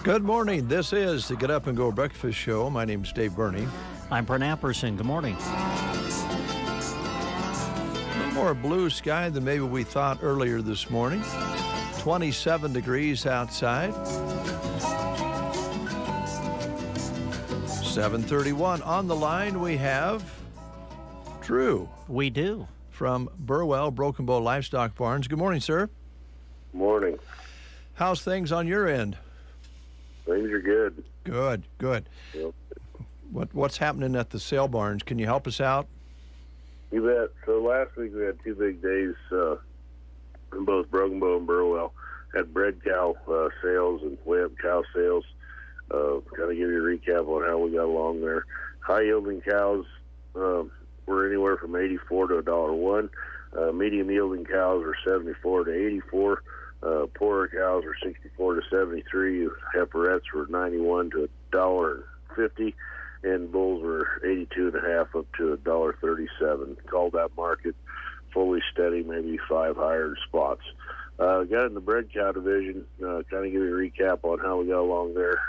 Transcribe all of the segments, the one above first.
Good morning. This is the Get Up and Go Breakfast Show. My name's Dave Burney. I'm Brent Apperson. Good morning. A little more blue sky than maybe we thought earlier this morning. 27 degrees outside. 7:31 on the line. We have Drew. We do. From Burwell Broken Bow Livestock Barns. Good morning, sir. Morning. How's things on your end? Things are good. Good. Yep. What's happening at the sale barns? Can you help us out? You bet. So last week we had 2 big days in both Broken Bow and Burwell. Had bred cow sales and weigh-up cow sales. Kind of give you a recap on how we got along there. High-yielding cows were anywhere from 84 to $1.01. Medium-yielding cows were 74 to 84. Poorer cows were 64 to 73. Heiferettes were 91 to $1.50, and bulls were 82.5 up to $1.37. Called that market fully steady, maybe 5 higher spots. Got in the bred cow division. Kind of give you a recap on how we got along there.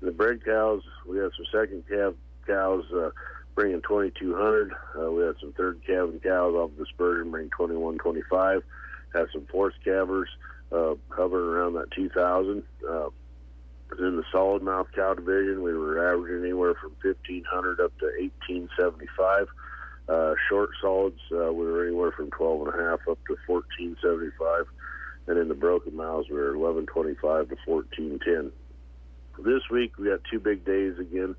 In the bred cows, we had some second calf cows bringing 2,200. We had some third calving cows off dispersion bringing 2,125. Had some fourth calvers hovering around that 2,000. In the solid mouth cow division, we were averaging anywhere from 1,500 up to 1,875. Short solids, we were anywhere from 12.5 up to 1,475. And in the broken mouths, we were 1,125 to 1,410. This week, we got 2 big days again.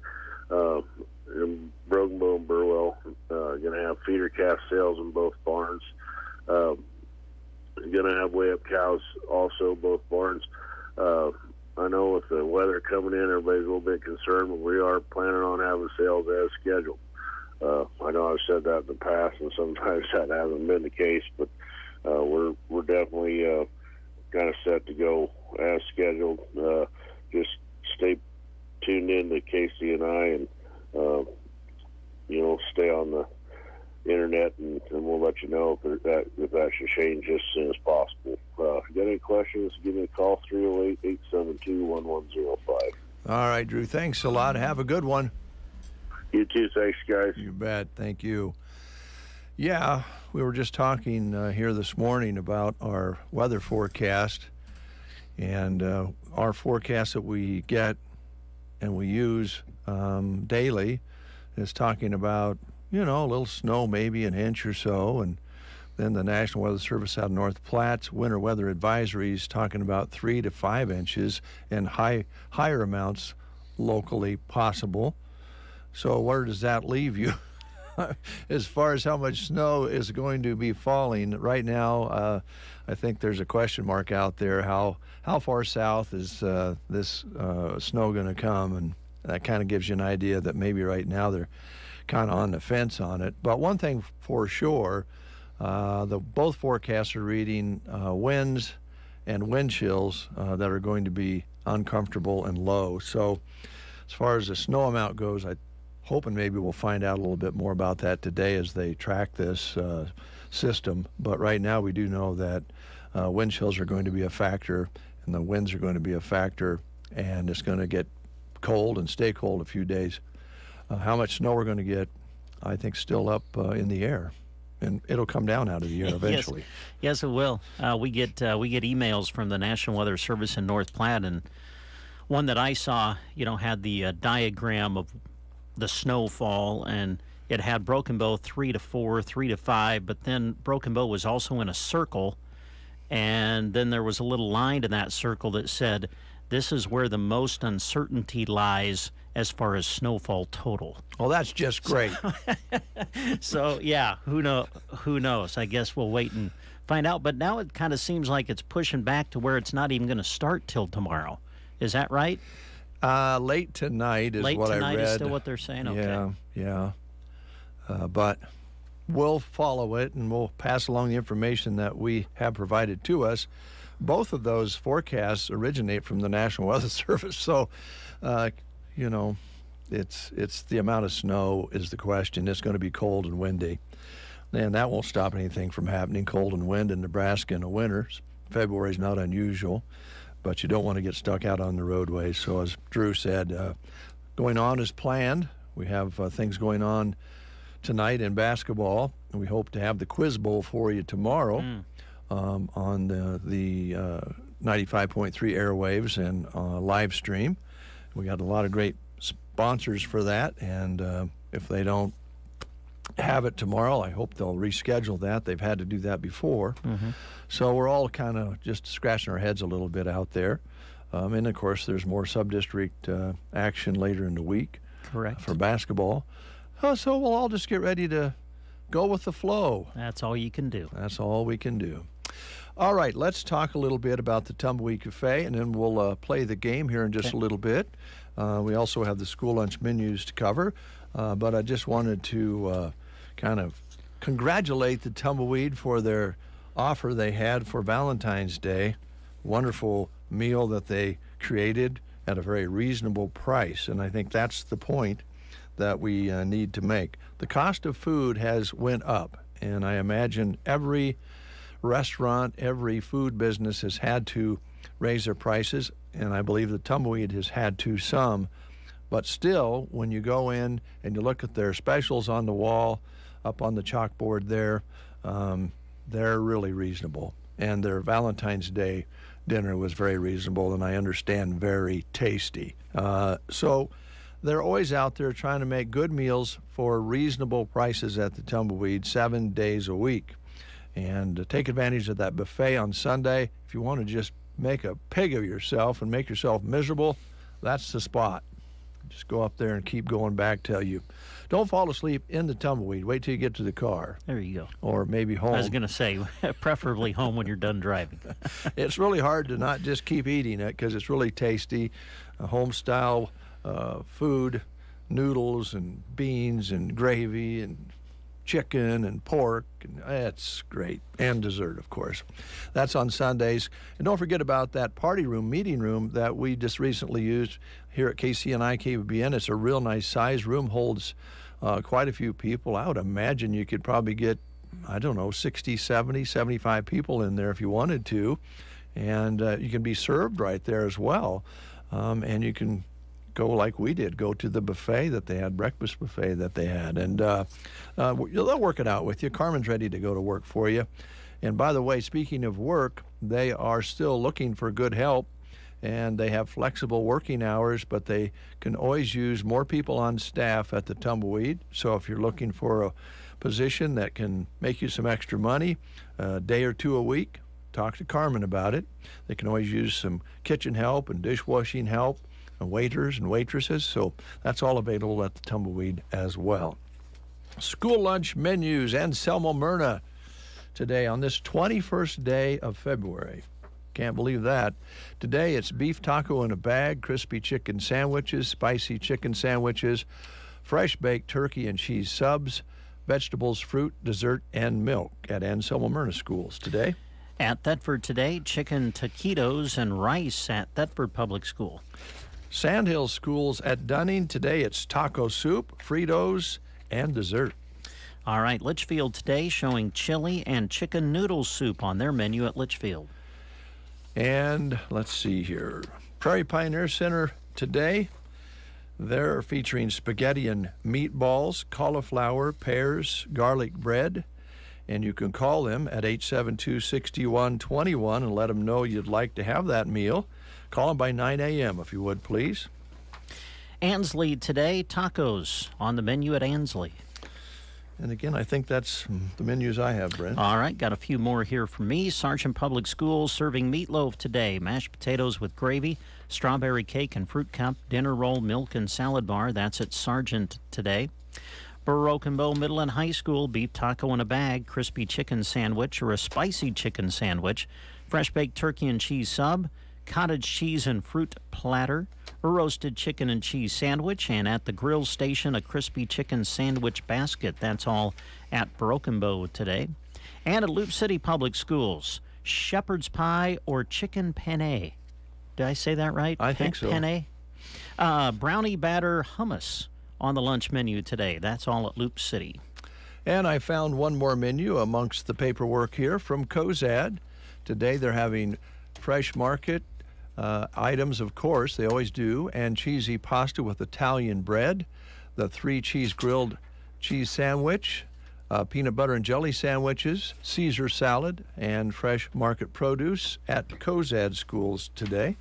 In Broken Bow and Burwell, going to have feeder calf sales in both barns. Going to have weigh-up cows also, both barns. I know with the weather coming in, everybody's a little bit concerned, but we are planning on having sales as scheduled. I know I've said that in the past, and sometimes that hasn't been the case, but we're definitely kind of set to go as scheduled. Just stay tuned in to Casey and I, and stay on the internet, and we'll let you know if that should change as soon as possible. If you got any questions, give me a call, 308-872-1105. All right, Drew. Thanks a lot. Have a good one. You too. Thanks, guys. You bet. Thank you. Yeah, we were just talking here this morning about our weather forecast, and our forecast that we get and we use daily is talking about, a little snow, maybe an inch or so, and then the National Weather Service out of North Platte's winter weather advisories talking about 3 to 5 inches and higher amounts locally possible. So where does that leave you as far as how much snow is going to be falling? Right now, I think there's a question mark out there. How far south is this snow going to come? And that kind of gives you an idea that maybe right now they're kind of on the fence on it. But one thing for sure, both forecasts are reading winds and wind chills that are going to be uncomfortable and low. So as far as the snow amount goes, I'm hoping maybe we'll find out a little bit more about that today as they track this system. But right now we do know that wind chills are going to be a factor, and the winds are going to be a factor, and it's going to get cold and stay cold a few days. How much snow we're going to get, I think, still up in the air, and it'll come down out of the air eventually. Yes, it will. We get emails from the National Weather Service in North Platte, and one that I saw, had the diagram of the snowfall, and it had Broken Bow 3 to 4, 3 to 5, but then Broken Bow was also in a circle, and then there was a little line in that circle that said, "This is where the most uncertainty lies as far as snowfall total." Well, that's just great. So, yeah, who knows? I guess we'll wait and find out. But now it kind of seems like it's pushing back to where it's not even going to start till tomorrow. Is that right? Late tonight is what I read. Late tonight is still what they're saying? Okay. Yeah. But we'll follow it and we'll pass along the information that we have provided to us. Both of those forecasts originate from the National Weather Service. So, you know, it's the amount of snow is the question. It's going to be cold and windy. And that won't stop anything from happening. Cold and wind in Nebraska in the winter. February is not unusual, but you don't want to get stuck out on the roadways. So as Drew said, going on as planned. We have things going on tonight in basketball, and we hope to have the Quiz Bowl for you tomorrow on the 95.3 airwaves and live stream. We got a lot of great sponsors for that, and if they don't have it tomorrow, I hope they'll reschedule that. They've had to do that before. So we're all kind of just scratching our heads a little bit out there. And of course, there's more sub-district action later in the week. Correct. For basketball. So we'll all just get ready to go with the flow. That's all you can do. That's all we can do. All right, let's talk a little bit about the Tumbleweed Cafe, and then we'll play the game here in just a little bit. We also have the school lunch menus to cover, but I just wanted to kind of congratulate the Tumbleweed for their offer they had for Valentine's Day. Wonderful meal that they created at a very reasonable price, and I think that's the point that we need to make. The cost of food has went up, and I imagine every restaurant, every food business has had to raise their prices, and I believe the Tumbleweed has had to some. But still, when you go in and you look at their specials on the wall, up on the chalkboard there, they're really reasonable. And their Valentine's Day dinner was very reasonable, and I understand very tasty. So they're always out there trying to make good meals for reasonable prices at the Tumbleweed 7 days a week. And take advantage of that buffet on Sunday. If you want to just make a pig of yourself and make yourself miserable, that's the spot. Just go up there and keep going back till you don't fall asleep in the Tumbleweed. Wait till you get to the car. There you go. Or maybe home. I was going to say, preferably home when you're done driving. It's really hard to not just keep eating it because it's really tasty. Home-style food, noodles and beans and gravy and chicken and pork, and it's great. And dessert, of course. That's on Sundays. And don't forget about that party room, meeting room that we just recently used here at KCNI KBBN. It's a real nice size. Room holds quite a few people. I would imagine you could probably get, 60, 70, 75 people in there if you wanted to. And you can be served right there as well. And you can go like we did, go to the buffet that they had, breakfast buffet that they had. And they'll work it out with you. Carmen's ready to go to work for you. And by the way, speaking of work, they are still looking for good help. And they have flexible working hours, but they can always use more people on staff at the Tumbleweed. So if you're looking for a position that can make you some extra money, a day or two a week, talk to Carmen about it. They can always use some kitchen help and dishwashing help and waiters and waitresses. So that's all available at the Tumbleweed as well. School lunch menus and Selma Myrna today on this 21st day of February. Can't believe that. Today it's beef taco in a bag, crispy chicken sandwiches, spicy chicken sandwiches, fresh baked turkey and cheese subs, vegetables, fruit, dessert, and milk at Anselmo Myrna schools today. At Thetford today, chicken taquitos and rice at Thetford Public School. Sandhill schools at Dunning today it's taco soup, Fritos, and dessert. All right, Litchfield today showing chili and chicken noodle soup on their menu at Litchfield. And let's see here. Prairie Pioneer Center today, they're featuring spaghetti and meatballs, cauliflower, pears, garlic bread. And you can call them at 872-6121 and let them know you'd like to have that meal. Call them by 9 a.m. if you would, please. Ansley today, tacos on the menu at Ansley. And again, I think that's the menus I have, Brent. All right, got a few more here from me. Sargent Public Schools serving meatloaf today, mashed potatoes with gravy, strawberry cake and fruit cup, dinner roll, milk and salad bar. That's at Sargent today. Broken Bow Middle and High School, beef taco in a bag, crispy chicken sandwich or a spicy chicken sandwich, fresh baked turkey and cheese sub, cottage cheese and fruit platter, a roasted chicken and cheese sandwich, and at the grill station, a crispy chicken sandwich basket. That's all at Broken Bow today. And at Loop City Public Schools, shepherd's pie or chicken penne. Did I say that right? I think so. Penne. Brownie batter hummus on the lunch menu today. That's all at Loop City. And I found one more menu amongst the paperwork here from Cozad. Today they're having fresh market items, of course, they always do, and cheesy pasta with Italian bread, the 3 cheese grilled cheese sandwich, peanut butter and jelly sandwiches, Caesar salad, and fresh market produce at Cozad schools today.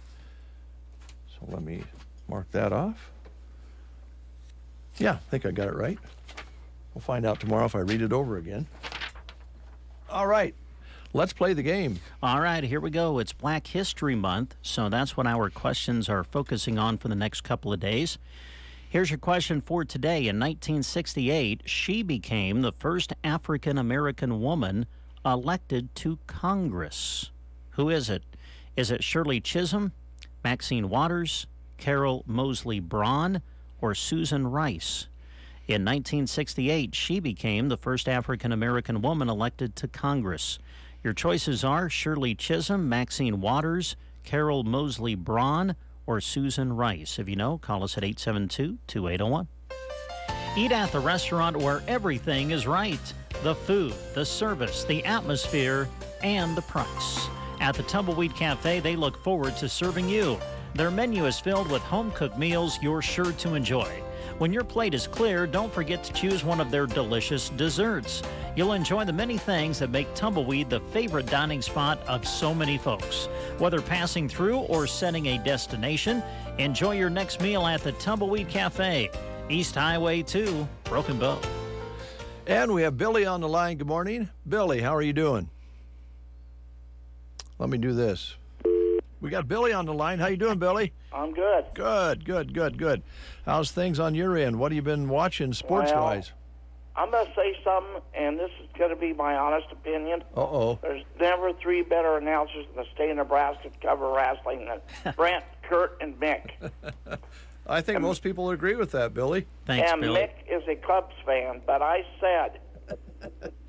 So let me mark that off. Yeah, I think I got it right. We'll find out tomorrow if I read it over again. All right, let's play the game. All right, here we go. It's Black History Month, so that's what our questions are focusing on for the next couple of days. Here's your question for today. In 1968, she became the first African-American woman elected to Congress. Who is it? Is it Shirley Chisholm, Maxine Waters, Carol Moseley Braun, or Susan Rice? In 1968, she became the first African-American woman elected to Congress. Your choices are Shirley Chisholm, Maxine Waters, Carol Moseley Braun, or Susan Rice. If you know, call us at 872-2801. Eat at the restaurant where everything is right. The food, the service, the atmosphere, and the price. At the Tumbleweed Cafe, they look forward to serving you. Their menu is filled with home-cooked meals you're sure to enjoy. When your plate is clear, don't forget to choose one of their delicious desserts. You'll enjoy the many things that make Tumbleweed the favorite dining spot of so many folks. Whether passing through or setting a destination, enjoy your next meal at the Tumbleweed Cafe, East Highway 2, Broken Bow. And we have Billy on the line. Good morning. Billy, how are you doing? Let me do this. We got Billy on the line. How you doing, Billy? I'm good. Good. How's things on your end? What have you been watching sports-wise? I'm going to say something, and this is going to be my honest opinion. Uh-oh. There's never 3 better announcers in the state of Nebraska to cover wrestling than Brent, Kurt, and Mick. I think most people agree with that, Billy. Thanks, and Billy. Mick is a Cubs fan, but I said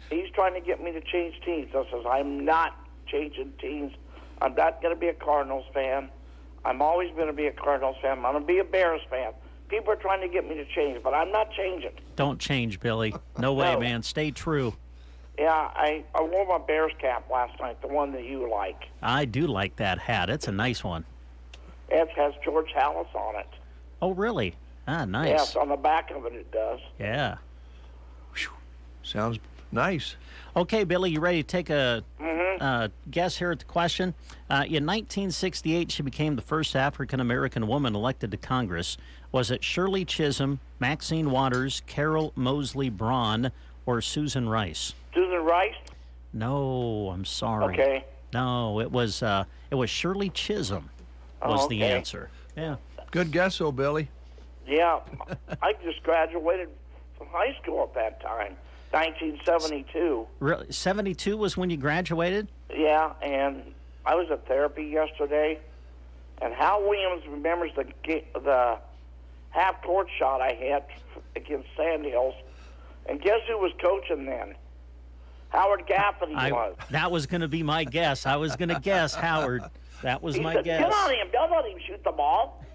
he's trying to get me to change teams. I says, I'm not changing teams. I'm not going to be a Cardinals fan. I'm always going to be a Cardinals fan. I'm going to be a Bears fan. People are trying to get me to change, but I'm not changing. Don't change, Billy. No way, No. man. Stay true. Yeah, I wore my Bears cap last night, the one that you like. I do like that hat. It's a nice one. It has George Hallis on it. Oh, really? Ah, nice. Yes, on the back of it, it does. Yeah. Sounds nice. Okay, Billy, you ready to take a guess here at the question? In 1968, she became the first African-American woman elected to Congress. Was it Shirley Chisholm, Maxine Waters, Carol Moseley Braun, or Susan Rice? Susan Rice? No, I'm sorry. Okay. No, it was Shirley Chisholm was the okay. answer. Yeah. Good guess, oh, Billy. Yeah, I just graduated from high school at that time, 1972. Really? 72 was when you graduated? Yeah, and I was at therapy yesterday, and Hal Williams remembers the half-court shot I had against Sandhills, and guess who was coaching then? Howard Gaffney was. That was going to be my guess. I was going to guess Howard. That was He my said, guess. Get on him! Don't let him shoot the ball.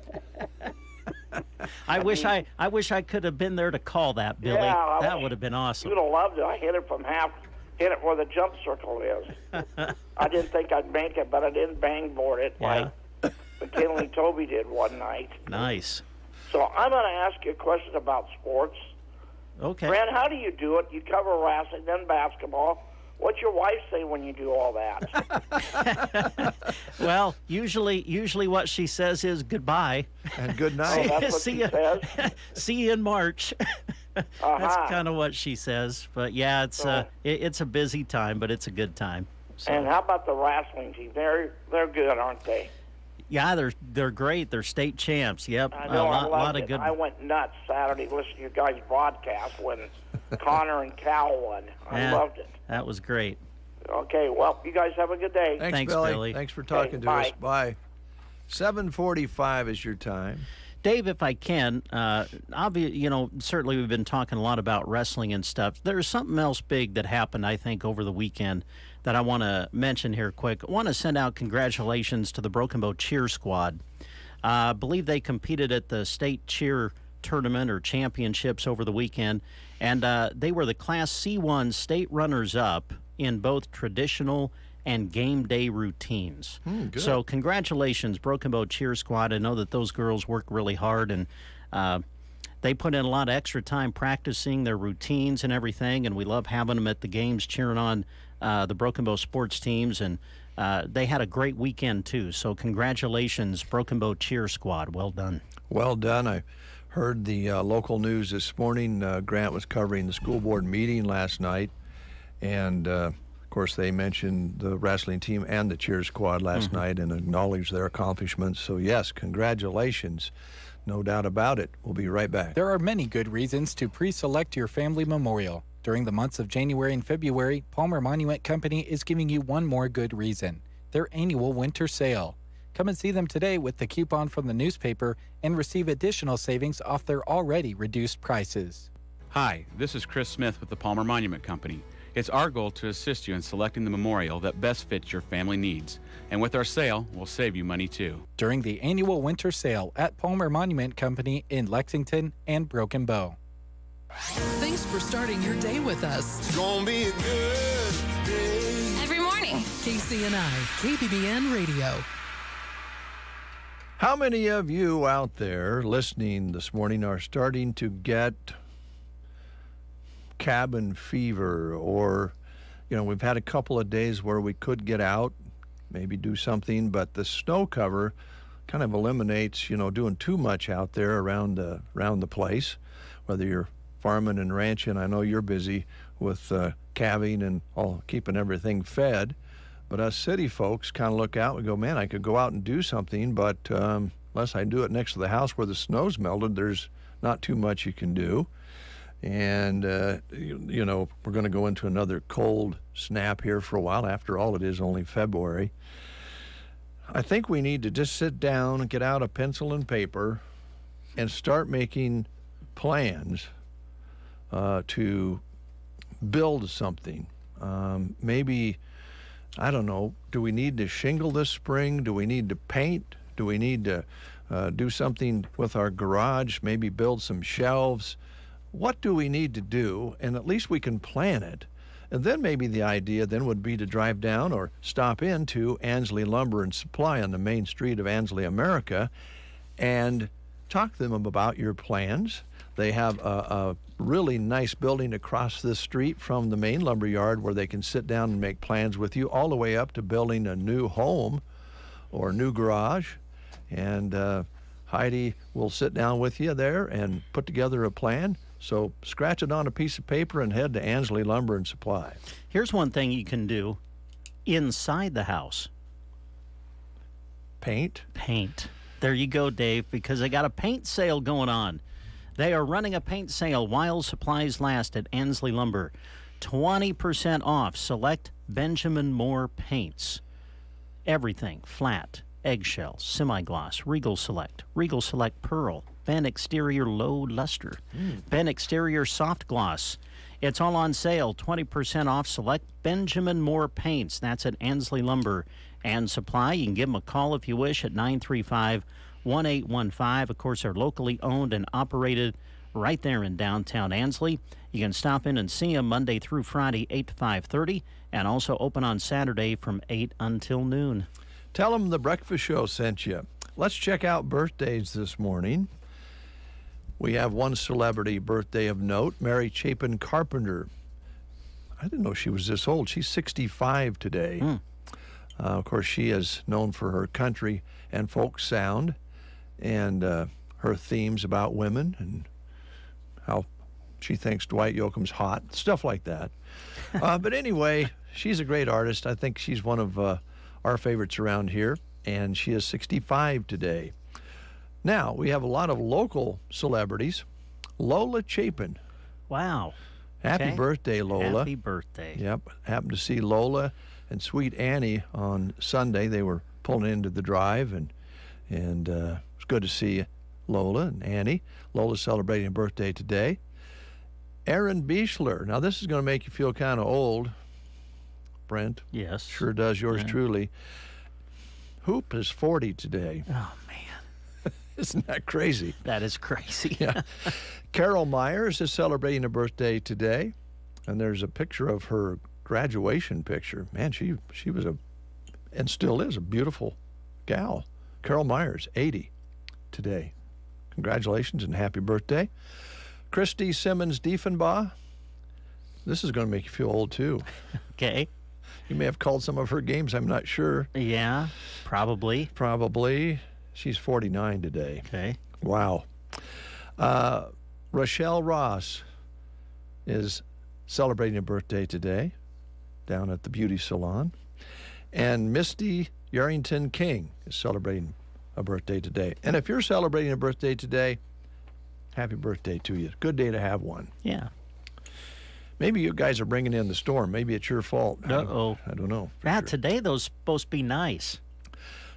I wish I could have been there to call that, Billy. Yeah, that would have been You awesome. would have loved it. I hit it from hit it where the jump circle is. I didn't think I'd make it, but I didn't bang board it Yeah. like McKinley Toby did one night. Nice. So I'm going to ask you a question about sports. Okay. Brent, how do you do it? You cover wrestling, then basketball. What's your wife say when you do all that? Well, usually what she says is goodbye. And good Oh, night. that's what See she ya. says? See you in March. That's Uh-huh. kind of what she says. But yeah, it's a busy time, but it's a good time. So, And how about the wrestling team? They're good, aren't they? yeah, they're great. They're state champs. Yep. I know. a I lot loved of it. good. I went nuts Saturday listening to your guys' broadcast when Connor and Cal won. I Yeah, loved it. That was great. Okay, well, you guys have a good day. Thanks, Billy. Billy. Thanks for talking to bye. us. Bye. 7:45 is your time. Dave, if I can, certainly we've been talking a lot about wrestling and stuff. There's something else big that happened, I think, over the weekend that I want to mention here quick. I want to send out congratulations to the Broken Bow Cheer Squad. I believe they competed at the state cheer tournament or championships over the weekend, and they were the Class C1 state runners-up in both traditional and game day routines. Good. So congratulations, Broken Bow Cheer Squad. I know that those girls work really hard, and they put in a lot of extra time practicing their routines and everything, and we love having them at the games cheering on the Broken Bow sports teams, and they had a great weekend too. So congratulations, Broken Bow Cheer Squad. Well done. Well done. I heard the local news this morning. Grant was covering the school board meeting last night, and of course they mentioned the wrestling team and the cheer squad last night and acknowledged their accomplishments. So yes, congratulations. No doubt about it. We'll be right back. There are many good reasons to pre-select your family memorial. During the months of January and February, Palmer Monument Company is giving you one more good reason: their annual winter sale. Come and see them today with the coupon from the newspaper and receive additional savings off their already reduced prices. Hi, this is Chris Smith with the Palmer Monument Company. It's our goal to assist you in selecting the memorial that best fits your family needs. And with our sale, we'll save you money too. During the annual winter sale at Palmer Monument Company in Lexington and Broken Bow. Thanks for starting your day with us. It's gonna be a good day. Every morning. KCNI, KBBN Radio. How many of you out there listening this morning are starting to get cabin fever, or, we've had a couple of days where we could get out, maybe do something, but the snow cover kind of eliminates, doing too much out there around the place, whether you're farming and ranching. I know you're busy with calving and all, keeping everything fed. But us city folks kind of look out and go, man, I could go out and do something, but unless I do it next to the house where the snow's melted, there's not too much you can do. And, we're going to go into another cold snap here for a while. After all, it is only February. I think we need to just sit down and get out a pencil and paper and start making plans to build something. Maybe, I don't know, do we need to shingle this spring? Do we need to paint? Do we need to do something with our garage? Maybe build some shelves? What do we need to do? And at least we can plan it. And then maybe the idea then would be to drive down or stop into Ansley Lumber and Supply on the main street of Ansley, America, and talk to them about your plans. They have a really nice building across this street from the main lumber yard where they can sit down and make plans with you, all the way up to building a new home or a new garage. And Heidi will sit down with you there and put together a plan. So scratch it on a piece of paper and head to Ansley Lumber and Supply. Here's one thing you can do inside the house. Paint. There you go, Dave, because they got a paint sale going on. They are running a paint sale while supplies last at Ansley Lumber. 20% off select Benjamin Moore paints. Everything: flat, eggshell, semi-gloss, Regal Select Pearl, Ben Exterior Low Luster, Ben Exterior Soft Gloss. It's all on sale. 20% off select Benjamin Moore paints. That's at Ansley Lumber and Supply. You can give them a call if you wish at 935-1815. Of course, they're locally owned and operated right there in downtown Ansley. You can stop in and see them Monday through Friday, 8 to 5:30, and also open on Saturday from 8 until noon. Tell them the breakfast show sent you. Let's check out birthdays this morning. We have one celebrity birthday of note, Mary Chapin Carpenter. I didn't know she was this old. She's 65 today. Of course, she is known for her country and folk sound and her themes about women and how she thinks Dwight Yoakam's hot, stuff like that. But anyway, she's a great artist. I think she's one of our favorites around here, and she is 65 today. Now, we have a lot of local celebrities. Lola Chapin. Wow. Happy birthday, Lola. Happy birthday. Yep. Happened to see Lola and Sweet Annie on Sunday. They were pulling into the drive, and And it's good to see Lola and Annie. Lola's celebrating a birthday today. Aaron Bieshler. Now, this is going to make you feel kind of old, Brent. Yes. Sure does, yours Yeah. truly. Hoop is 40 today. Oh, man. Isn't that crazy? That is crazy. Yeah. Carol Myers is celebrating a birthday today, and there's a picture of her graduation picture. Man, she was and still is, a beautiful gal. Carol Myers, 80 today. Congratulations and happy birthday. Christy Simmons Diefenbaugh. This is going to make you feel old, too. Okay. You may have called some of her games, I'm not sure. Yeah, probably. Probably. She's 49 today. Okay. Wow. Rochelle Ross is celebrating a birthday today down at the beauty salon. And Misty Yarrington King is celebrating a birthday today. And if you're celebrating a birthday today, happy birthday to you. Good day to have one. Yeah. Maybe you guys are bringing in the storm. Maybe it's your fault. Uh-oh. I don't know. for Yeah, sure. today those supposed to be nice.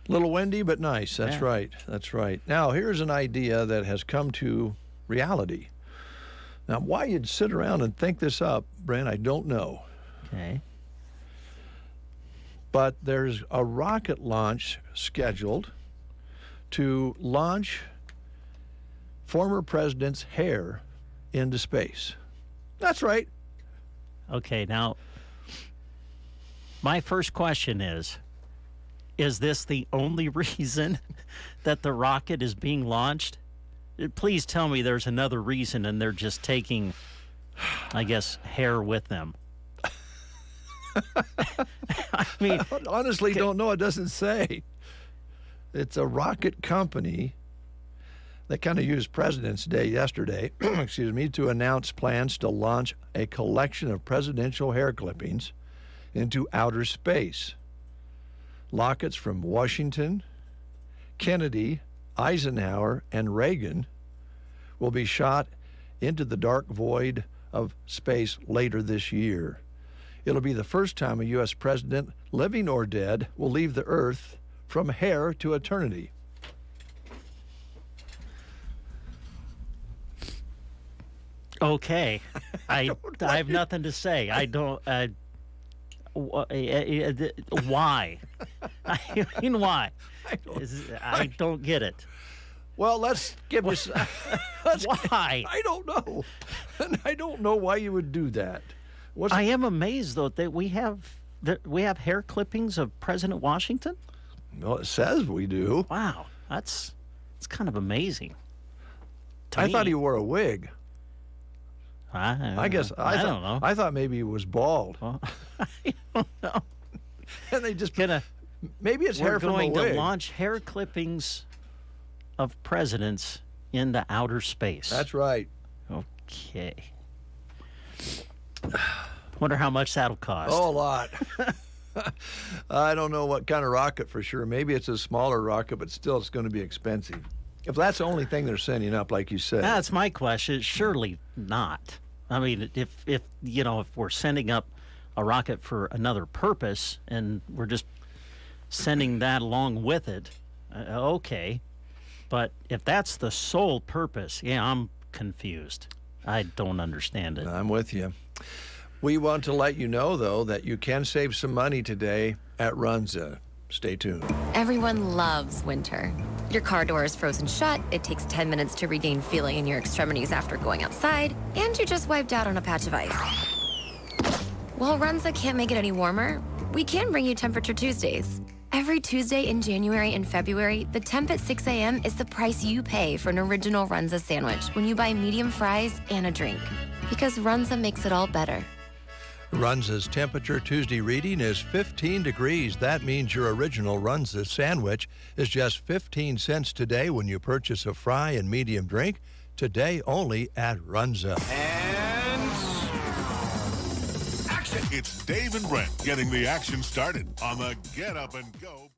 Little windy, but nice. That's Yeah. right. That's right. Now, here's an idea that has come to reality. Now, why you'd sit around and think this up, Brent, I don't know. Okay. But there's a rocket launch scheduled to launch former president's hair into space. That's right. Okay, now, my first question is this the only reason that the rocket is being launched? Please tell me there's another reason and they're just taking, I guess, hair with them. I mean, Honestly, don't know. It doesn't say. It's a rocket company that kind of used President's Day yesterday, excuse me, to announce plans to launch a collection of presidential hair clippings into outer space. Lockets from Washington, Kennedy, Eisenhower, and Reagan will be shot into the dark void of space later this year. It'll be the first time a U.S. president, living or dead, will leave the Earth from hair to eternity. okay. I have nothing to say. I don't. Why? I mean, why? I don't get it. Well, let's give us. Why? I don't know. And I don't know why you would do that. I am amazed though that we have hair clippings of President Washington. Well, it says we do. Wow, it's kind of amazing. to I me. thought he wore a wig. I guess I thought, don't know. I thought maybe he was bald. Well, I don't know. And they just Gonna, maybe it's we're hair from a going to wig. launch hair clippings of presidents into outer space. That's right. Okay. Wonder how much that'll cost. Oh, a lot. I don't know what kind of rocket for sure. Maybe it's a smaller rocket, but still it's going to be expensive. If that's the only thing they're sending up, like you said. That's my question. Surely not. I mean, if we're sending up a rocket for another purpose and we're just sending that along with it, okay. But if that's the sole purpose, yeah, I'm confused. I don't understand it. I'm with you. We want to let you know, though, that you can save some money today at Runza. Stay tuned. Everyone loves winter. Your car door is frozen shut, it takes 10 minutes to regain feeling in your extremities after going outside, and you just wiped out on a patch of ice. While Runza can't make it any warmer, we can bring you Temperature Tuesdays. Every Tuesday in January and February, the temp at 6 a.m. is the price you pay for an original Runza sandwich when you buy medium fries and a drink. Because Runza makes it all better. Runza's Temperature Tuesday reading is 15 degrees. That means your original Runza sandwich is just 15 cents today when you purchase a fry and medium drink. Today only at Runza. And action. It's Dave and Brent getting the action started on the Get Up and Go.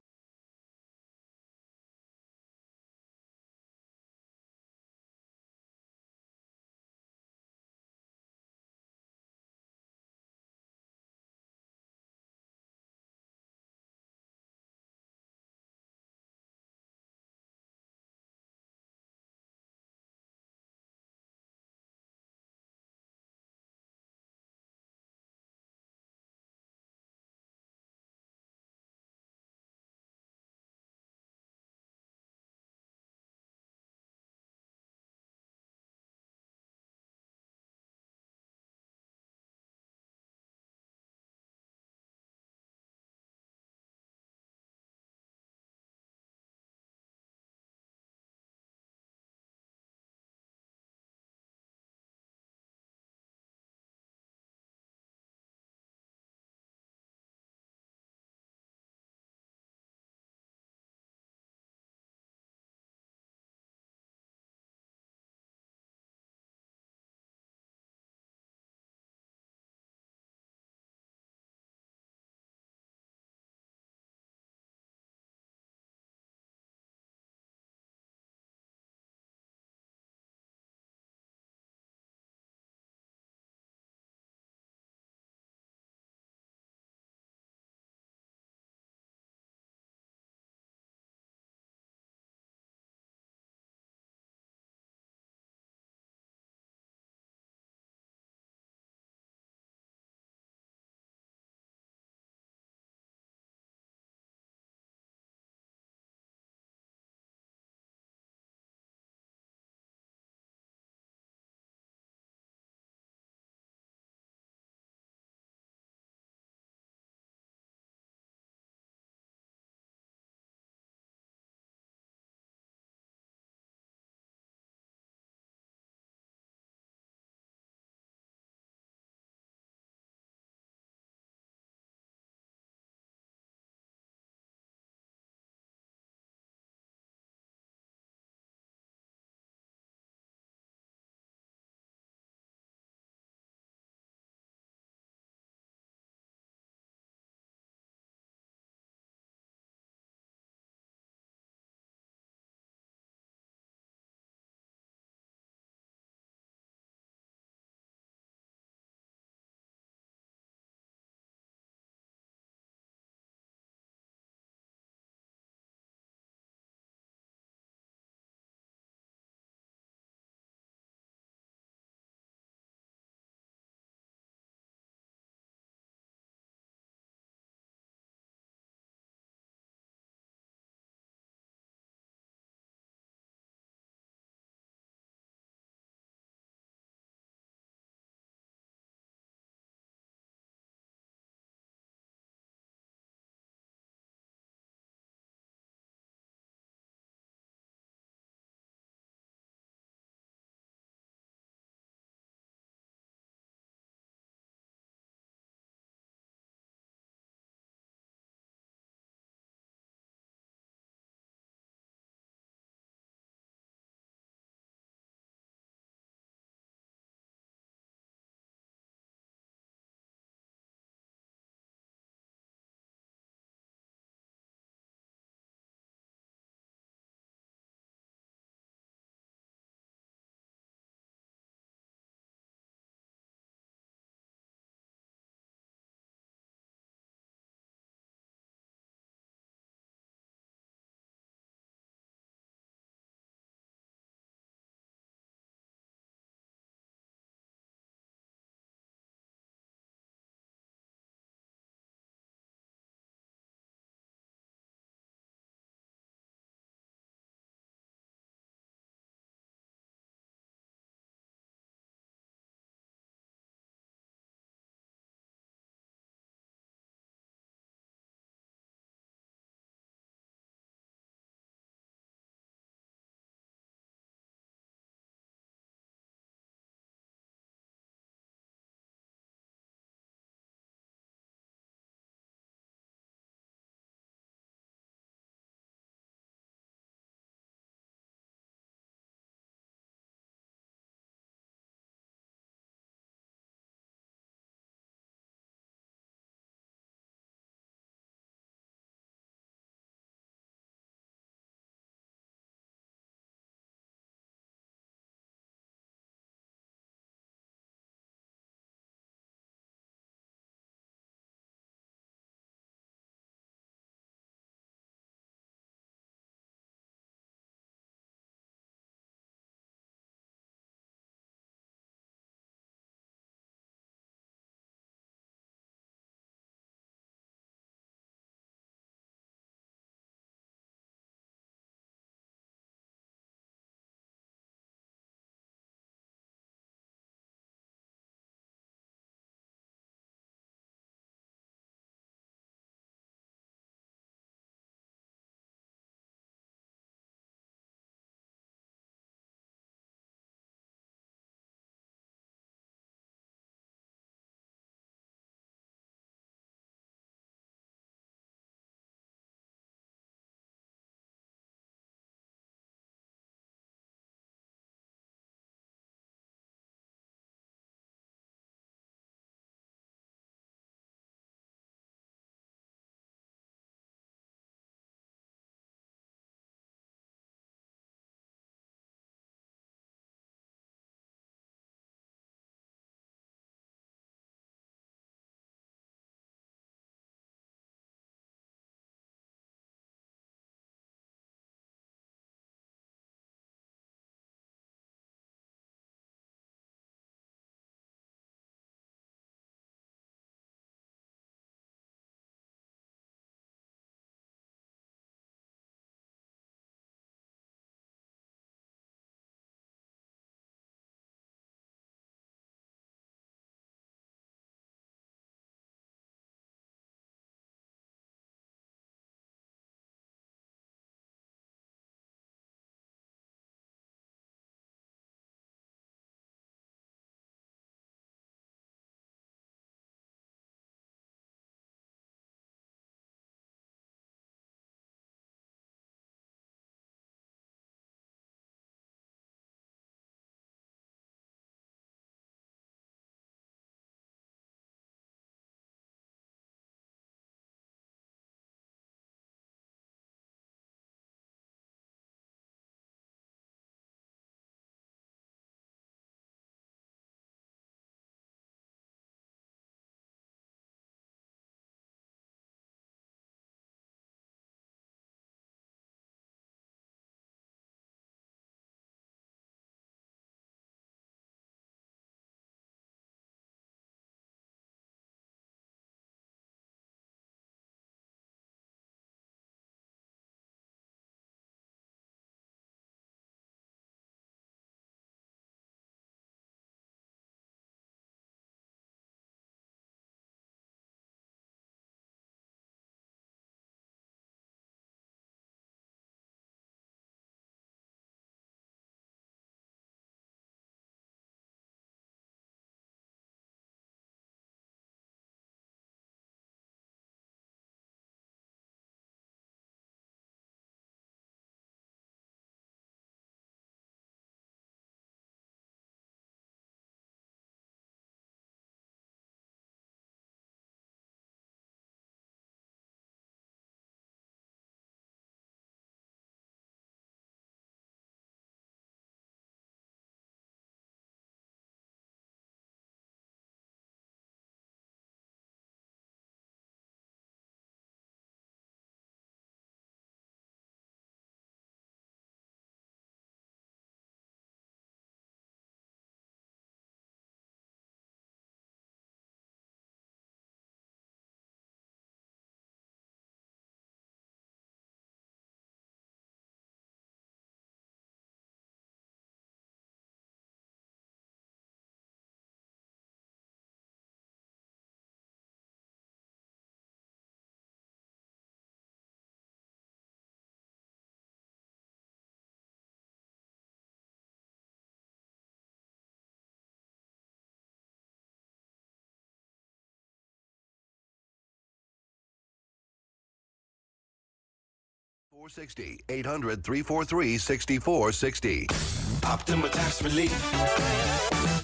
460 800-343-6460. Optima Tax Relief.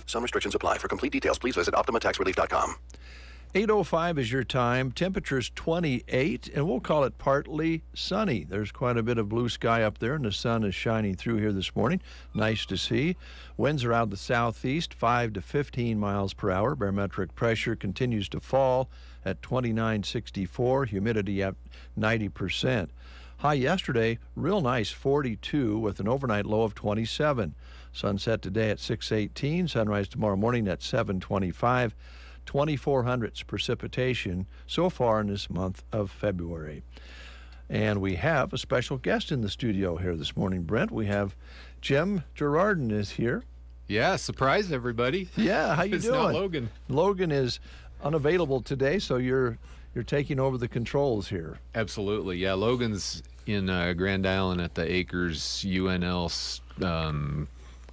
Some restrictions apply. For complete details, please visit OptimaTaxRelief.com. 8:05 is your time. Temperature's 28, and we'll call it partly sunny. There's quite a bit of blue sky up there, and the sun is shining through here this morning. Nice to see. Winds are out of the southeast, 5 to 15 miles per hour. Barometric pressure continues to fall at 29.64. Humidity at 90%. High yesterday, real nice, 42, with an overnight low of 27. Sunset today at 6:18. Sunrise tomorrow morning at 7:25. 24 hundredths precipitation so far in this month of February. And we have a special guest in the studio here this morning, Brent. We have Jim Girardin is here. Yeah, surprise everybody. Yeah, how you it's doing? Not Logan. Logan is unavailable today, so you're taking over the controls here. Absolutely. Yeah, Logan's in Grand Island at the Acres UNL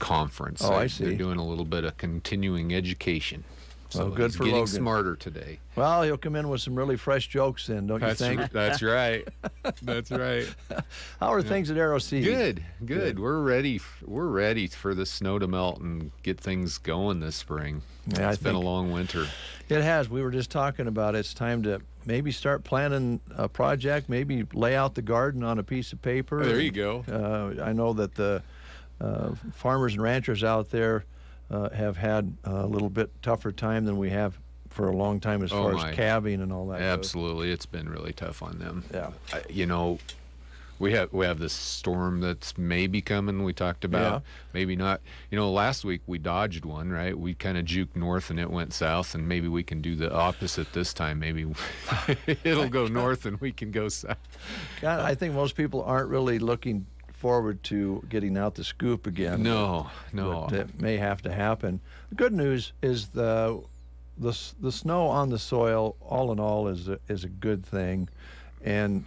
conference. Oh, I see. They're doing a little bit of continuing education. So good he's for getting Logan. Smarter today. Well, he'll come in with some really fresh jokes then, don't you think? That's right. That's right. How are things at Arrow Seed? Good. We're ready for the snow to melt and get things going this spring. Yeah, it's been a long winter. It has. We were just talking about it. It's time to maybe start planning a project, maybe lay out the garden on a piece of paper. There you go. I know that the farmers and ranchers out there have had a little bit tougher time than we have for a long time as far as calving and all that. Absolutely. It's been really tough on them. Yeah. We have this storm that's maybe coming. We talked about maybe not. Last week we dodged one, right? We kind of juked north and it went south, and maybe we can do the opposite this time. Maybe it'll go north and we can go south. God, I think most people aren't really looking forward to getting out the scoop again. No. But it may have to happen. The good news is the snow on the soil, all in all, is a good thing, and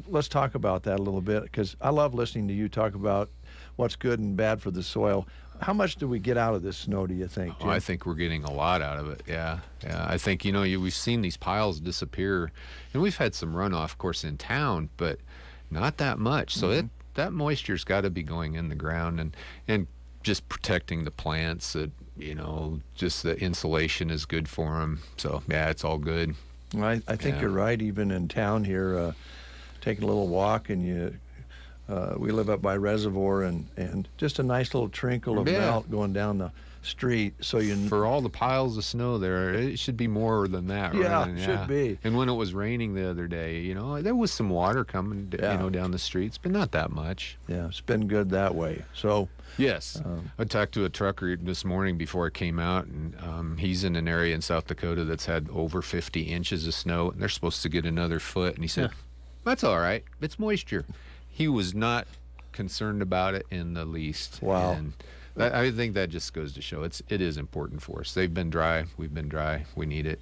let's talk about that a little bit, because I love listening to you talk about what's good and bad for the soil. How much do we get out of this snow, do you think, Jim? I think we're getting a lot out of it. Yeah. I think we've seen these piles disappear, and we've had some runoff, of course, in town, but not that much. So that moisture's got to be going in the ground and just protecting the plants. That just the insulation is good for them. So yeah, it's all good. I think you're right. Even in town here, taking a little walk, and we live up by Reservoir, and just a nice little trickle of melt going down the street. So for all the piles of snow there, it should be more than that. Yeah, right? Should be. And when it was raining the other day, there was some water coming, down the streets, but not that much. Yeah, it's been good that way. So yes, I talked to a trucker this morning before I came out, and he's in an area in South Dakota that's had over 50 inches of snow, and they're supposed to get another foot. And he said, "That's all right. It's moisture." He was not concerned about it in the least. Wow. And I think that just goes to show it is important for us. They've been dry. We've been dry. We need it.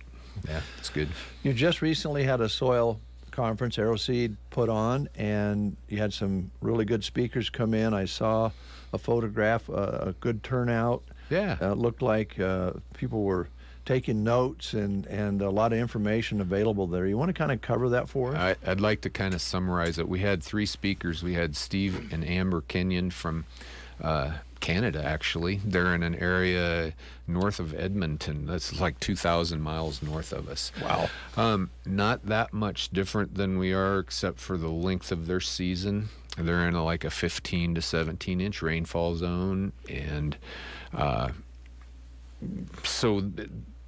Yeah, it's good. You just recently had a soil conference Arrow Seed put on, and you had some really good speakers come in. I saw a photograph, a good turnout. Yeah. It looked like people were taking notes and a lot of information available there. You want to kind of cover that for us? I'd like to kind of summarize it. We had 3 speakers. We had Steve and Amber Kenyon from Canada, actually. They're in an area north of Edmonton. That's like 2,000 miles north of us. Wow. Not that much different than we are, except for the length of their season. They're in like a 15 to 17 inch rainfall zone, and so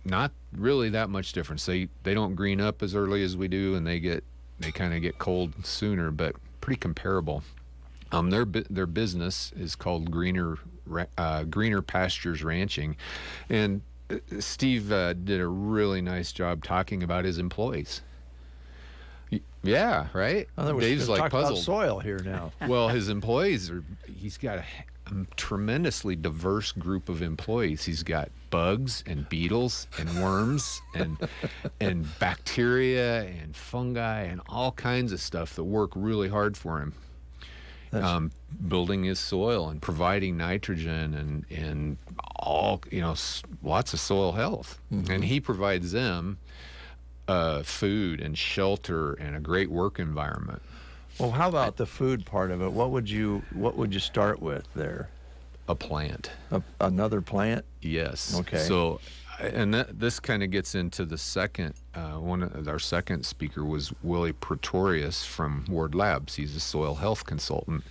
not really that much difference. They don't green up as early as we do, and they kind of get cold sooner, but pretty comparable. Their business is called Greener Pastures Ranching, and Steve did a really nice job talking about his employees. Yeah, right. Dave's like puzzled. About soil here now. Well, his employees he's got a tremendously diverse group of employees. He's got bugs and beetles and worms and bacteria and fungi and all kinds of stuff that work really hard for him. Building his soil and providing nitrogen and all, lots of soil health. Mm-hmm. And he provides them food and shelter and a great work environment. Well, how about the food part of it? What would you start with there? A plant. Another plant? Yes. Okay. So, and this kind of gets into the second, our second speaker was Willie Pretorius from Ward Labs. He's a soil health consultant.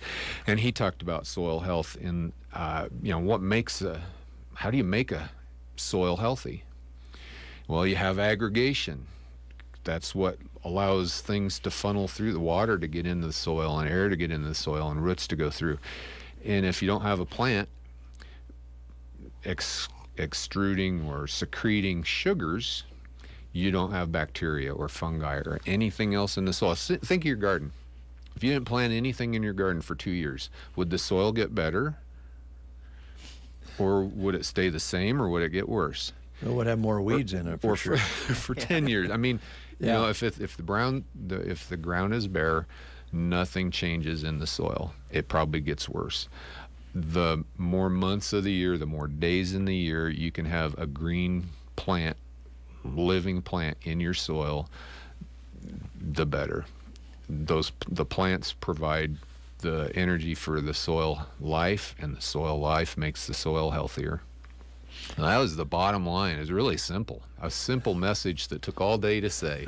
And he talked about soil health in, how do you make a soil healthy? Well, you have aggregation. That's what allows things to funnel through, the water to get into the soil and air to get into the soil and roots to go through. And if you don't have a plant extruding or secreting sugars, you don't have bacteria or fungi or anything else in the soil. Think of your garden. If you didn't plant anything in your garden for 2 years, would the soil get better? Or would it stay the same, or would it get worse? It would have more weeds in it, for sure. For 10 years. I mean, you know, if the ground is bare, nothing changes in the soil. It probably gets worse. The more months of the year, the more days in the year you can have a green plant, living plant in your soil, the better. The plants provide the energy for the soil life, and the soil life makes the soil healthier. And that was the bottom line. It was really simple. A simple message that took all day to say.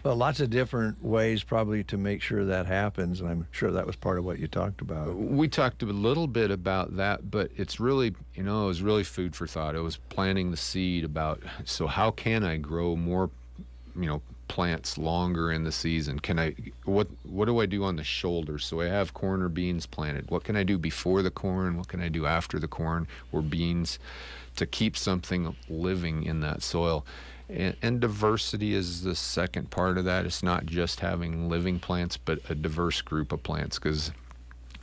Well, lots of different ways probably to make sure that happens, and I'm sure that was part of what you talked about. We talked a little bit about that, but it's really, it was really food for thought. It was planting the seed about, so how can I grow more, plants longer in the season? What do I do on the shoulders? So I have corn or beans planted. What can I do before the corn? What can I do after the corn or beans to keep something living in that soil? And diversity is the second part of that. It's not just having living plants, but a diverse group of plants, because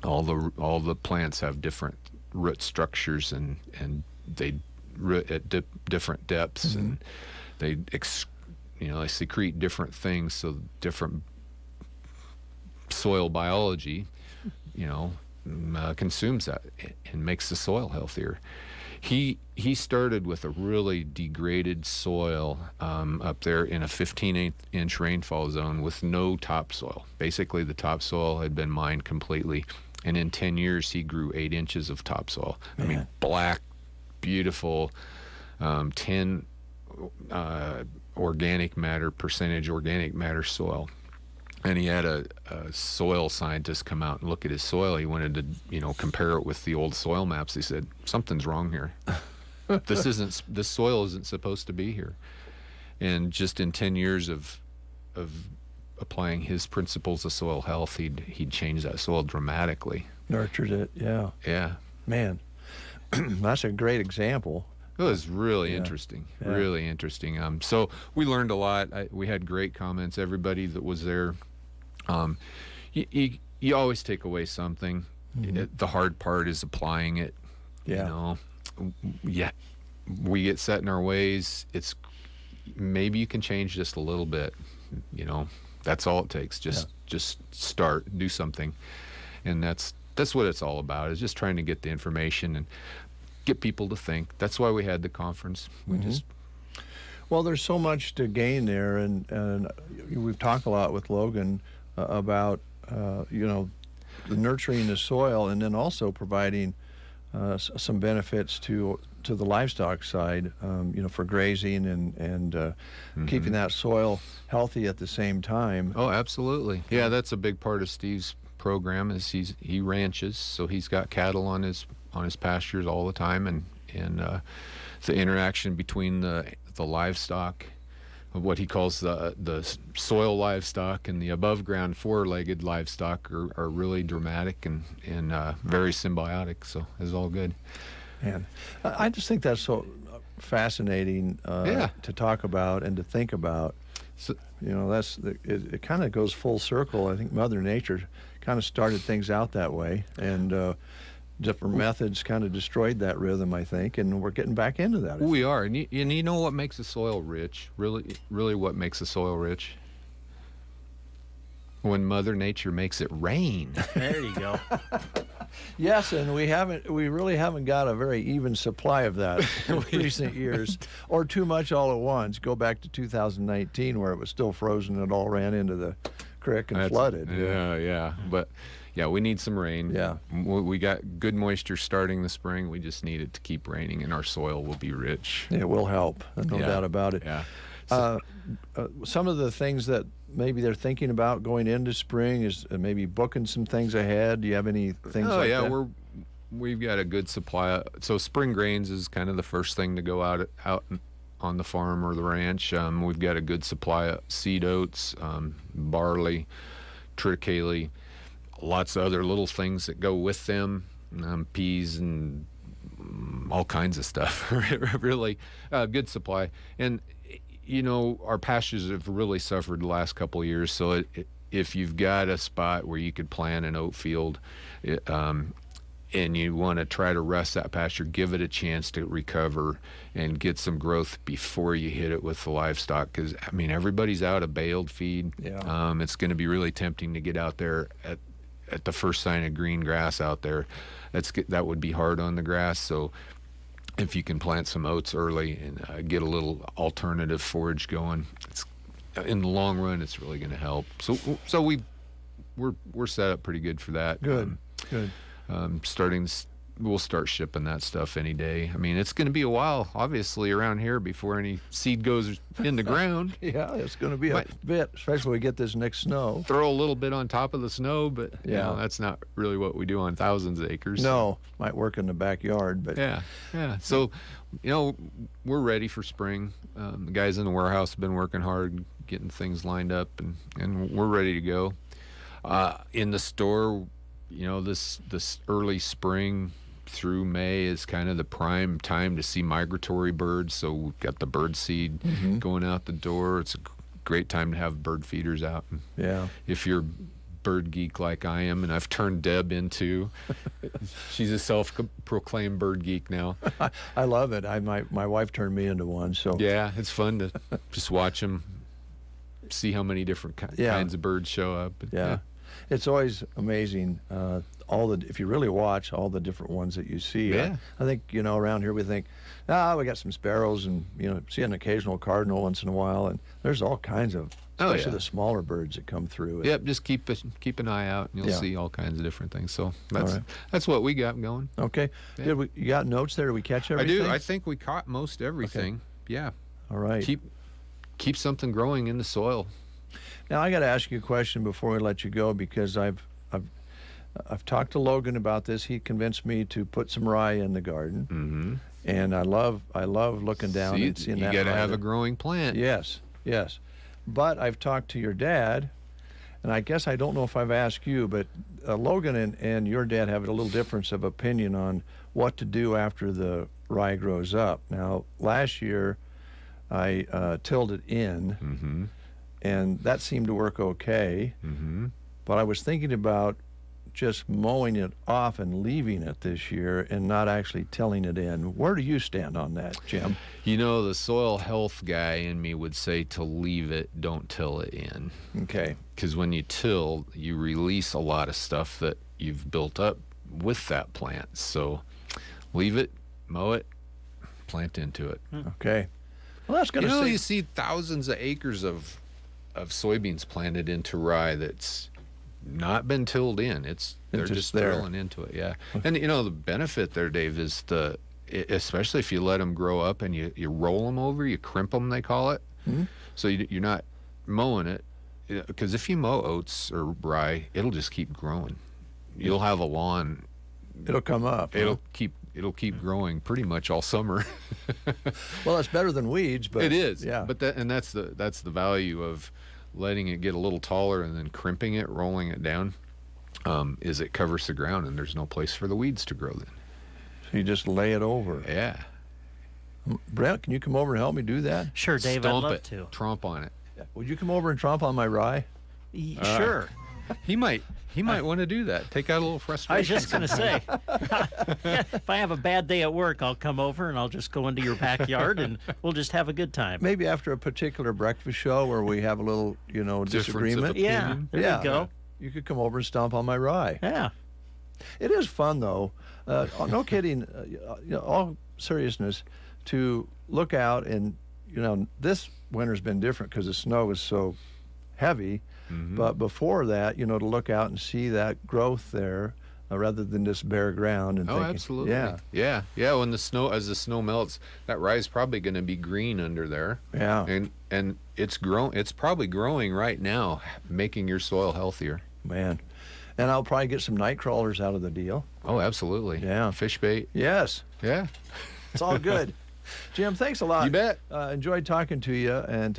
all the plants have different root structures, and they root at different depths, and they they secrete different things, so different soil biology, consumes that and makes the soil healthier. He started with a really degraded soil up there in a 15-inch rainfall zone with no topsoil. Basically, the topsoil had been mined completely, and in 10 years, he grew 8 inches of topsoil. Man. I mean, black, beautiful, 10 percentage organic matter soil. And he had a soil scientist come out and look at his soil. He wanted to, compare it with the old soil maps. He said, something's wrong here. This soil isn't supposed to be here. And just in 10 years of applying his principles of soil health, he'd changed that soil dramatically. Nurtured it, yeah. Yeah. Man, that's a great example. It was really interesting, really interesting. So we learned a lot. We had great comments. Everybody that was there, you always take away something. The hard part is applying it. We get set in our ways. It's maybe you can change just a little bit. That's all it takes. Just start, do something, and that's what it's all about. Is just trying to get the information and get people to think. That's why we had the conference. Well, there's so much to gain there, and we've talked a lot with Logan about the nurturing the soil, and then also providing some benefits to the livestock side, for grazing and keeping that soil healthy at the same time. Oh, absolutely. Yeah, that's a big part of Steve's program. Is he ranches, so he's got cattle on his pastures all the time, and the interaction between the livestock, of what he calls the soil livestock, and the above ground four-legged livestock are really dramatic and very symbiotic. So it's all good. Man, I just think that's so fascinating to talk about and to think about. So, it kind of goes full circle. I think Mother Nature kind of started things out that way, and different methods kind of destroyed that rhythm, I think, and we're getting back into that. We are, and you know what makes the soil rich? Really, what makes the soil rich? When Mother Nature makes it rain. There you go. Yes, and we really haven't got a very even supply of that in recent years, or too much all at once. Go back to 2019, where it was still frozen and it all ran into the Creek and flooded. Yeah. But yeah, we need some rain. Yeah. We got good moisture starting the spring. We just need it to keep raining, and our soil will be rich. It will help. No doubt about it. Yeah. Some of the things that maybe they're thinking about going into spring is maybe booking some things ahead. Do you have any things like that? Oh, yeah, we've got a good supply. So spring grains is kind of the first thing to go out on the farm or the ranch. We've got a good supply of seed oats, barley, triticale, lots of other little things that go with them, peas and all kinds of stuff. Really good supply. And you know, our pastures have really suffered the last couple of years. So if you've got a spot where you could plant an oat field, and you want to try to rest that pasture, give it a chance to recover and get some growth before you hit it with the livestock. Because I mean, everybody's out of baled feed. Yeah. It's going to be really tempting to get out there at the first sign of green grass out there. That would be hard on the grass. So if you can plant some oats early and get a little alternative forage going, in the long run, it's really going to help. So we're set up pretty good for that. Good. We'll start shipping that stuff any day. I mean, it's going to be a while, obviously, around here before any seed goes in the ground. Yeah, it's going to be a bit, especially when we get this next snow. Throw a little bit on top of the snow, but you Yeah. know, that's not really what we do on thousands of acres. No, might work in the backyard, but Yeah. So, you know, we're ready for spring. The guys in the warehouse have been working hard, getting things lined up, and we're ready to go. In the store, you know, this early spring through May is kind of the prime time to see migratory birds. So we've got the bird seed going out the door. It's a great time to have bird feeders out. yeah. If you're a bird geek like I am, and I've turned Deb into, she's a self-proclaimed bird geek now. I love it. My wife turned me into one. So Yeah, it's fun to just watch them, see how many different kinds of birds show up. Yeah. It's always amazing. If you really watch all the different ones that you see. Yeah. I think, you know, around here we think, we got some sparrows and, you know, see an occasional cardinal once in a while. And there's all kinds of, especially the smaller birds that come through. Yep, just keep an eye out, and you'll see all kinds of different things. So that's what we got going. Okay. Yeah. You got notes there? Did we catch everything? I do. I think we caught most everything. Okay. Yeah. All right. Keep something growing in the soil. Now I got to ask you a question before we let you go, because I've talked to Logan about this. He convinced me to put some rye in the garden, and I love looking down and seeing that. You got to rye have there. a growing plant. Yes. But I've talked to your dad, and I guess I don't know if I've asked you, but Logan and your dad have a little difference of opinion on what to do after the rye grows up. Now, last year I tilled it in, and that seemed to work okay. But I was thinking about just mowing it off and leaving it this year and not actually tilling it in. Where do you stand on that, Jim? You know, the soil health guy in me would say to leave it, don't till it in. Okay. Because when you till, you release a lot of stuff that you've built up with that plant. So leave it, mow it, plant into it. Okay. Well, that's going to you see thousands of acres of soybeans planted into rye that's not been tilled in. They're just drilling into it. Yeah. And you know, the benefit there, Dave, is especially if you let them grow up and you roll them over, you crimp them, they call it. So you're not mowing it, because if you mow oats or rye, it'll just keep growing. You'll have a lawn. It'll come up. It'll keep growing pretty much all summer. Well, it's better than weeds, but it is. Yeah. But that's the value of letting it get a little taller and then crimping it, rolling it down, is it covers the ground and there's no place for the weeds to grow then. So you just lay it over. Yeah. Brent, can you come over and help me do that? Sure, Dave, Stomp I'd love it. to. Tromp on it. Yeah. Would you come over and tromp on my rye? Sure. He might want to do that. Take out a little frustration. I was just going to say, if I have a bad day at work, I'll come over and I'll just go into your backyard and we'll just have a good time. Maybe after a particular breakfast show where we have a little, disagreement. Yeah, there you go. You could come over and stomp on my rye. Yeah. It is fun, though. No kidding. All seriousness, to look out and, this winter's been different because the snow is so heavy. But before that, to look out and see that growth there rather than just bare ground. And Oh, thinking, absolutely. Yeah. Yeah. When as the snow melts, that rye is probably going to be green under there. Yeah. And it's probably growing right now, making your soil healthier. Man. And I'll probably get some night crawlers out of the deal. Oh, absolutely. Yeah. Fish bait. Yes. Yeah. It's all good. Jim, thanks a lot. You bet. Enjoyed talking to you, and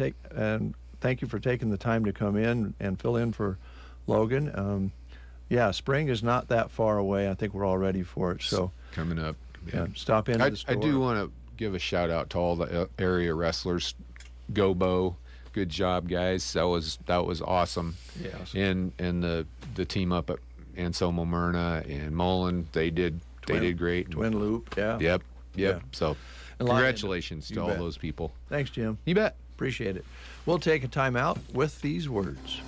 thank you for taking the time to come in and fill in for Logan. Yeah, spring is not that far away. I think we're all ready for it. So coming up. Yeah, stop into the store. I do want to give a shout out to all the area wrestlers. Go Bo, good job, guys. That was awesome. Yes. And the team up at Anselmo Myrna and Mullen, they did great. Twin Loop, yeah. Yep. Yeah. So congratulations to all those people. Thanks, Jim. You bet. Appreciate it. We'll take a time out with these words.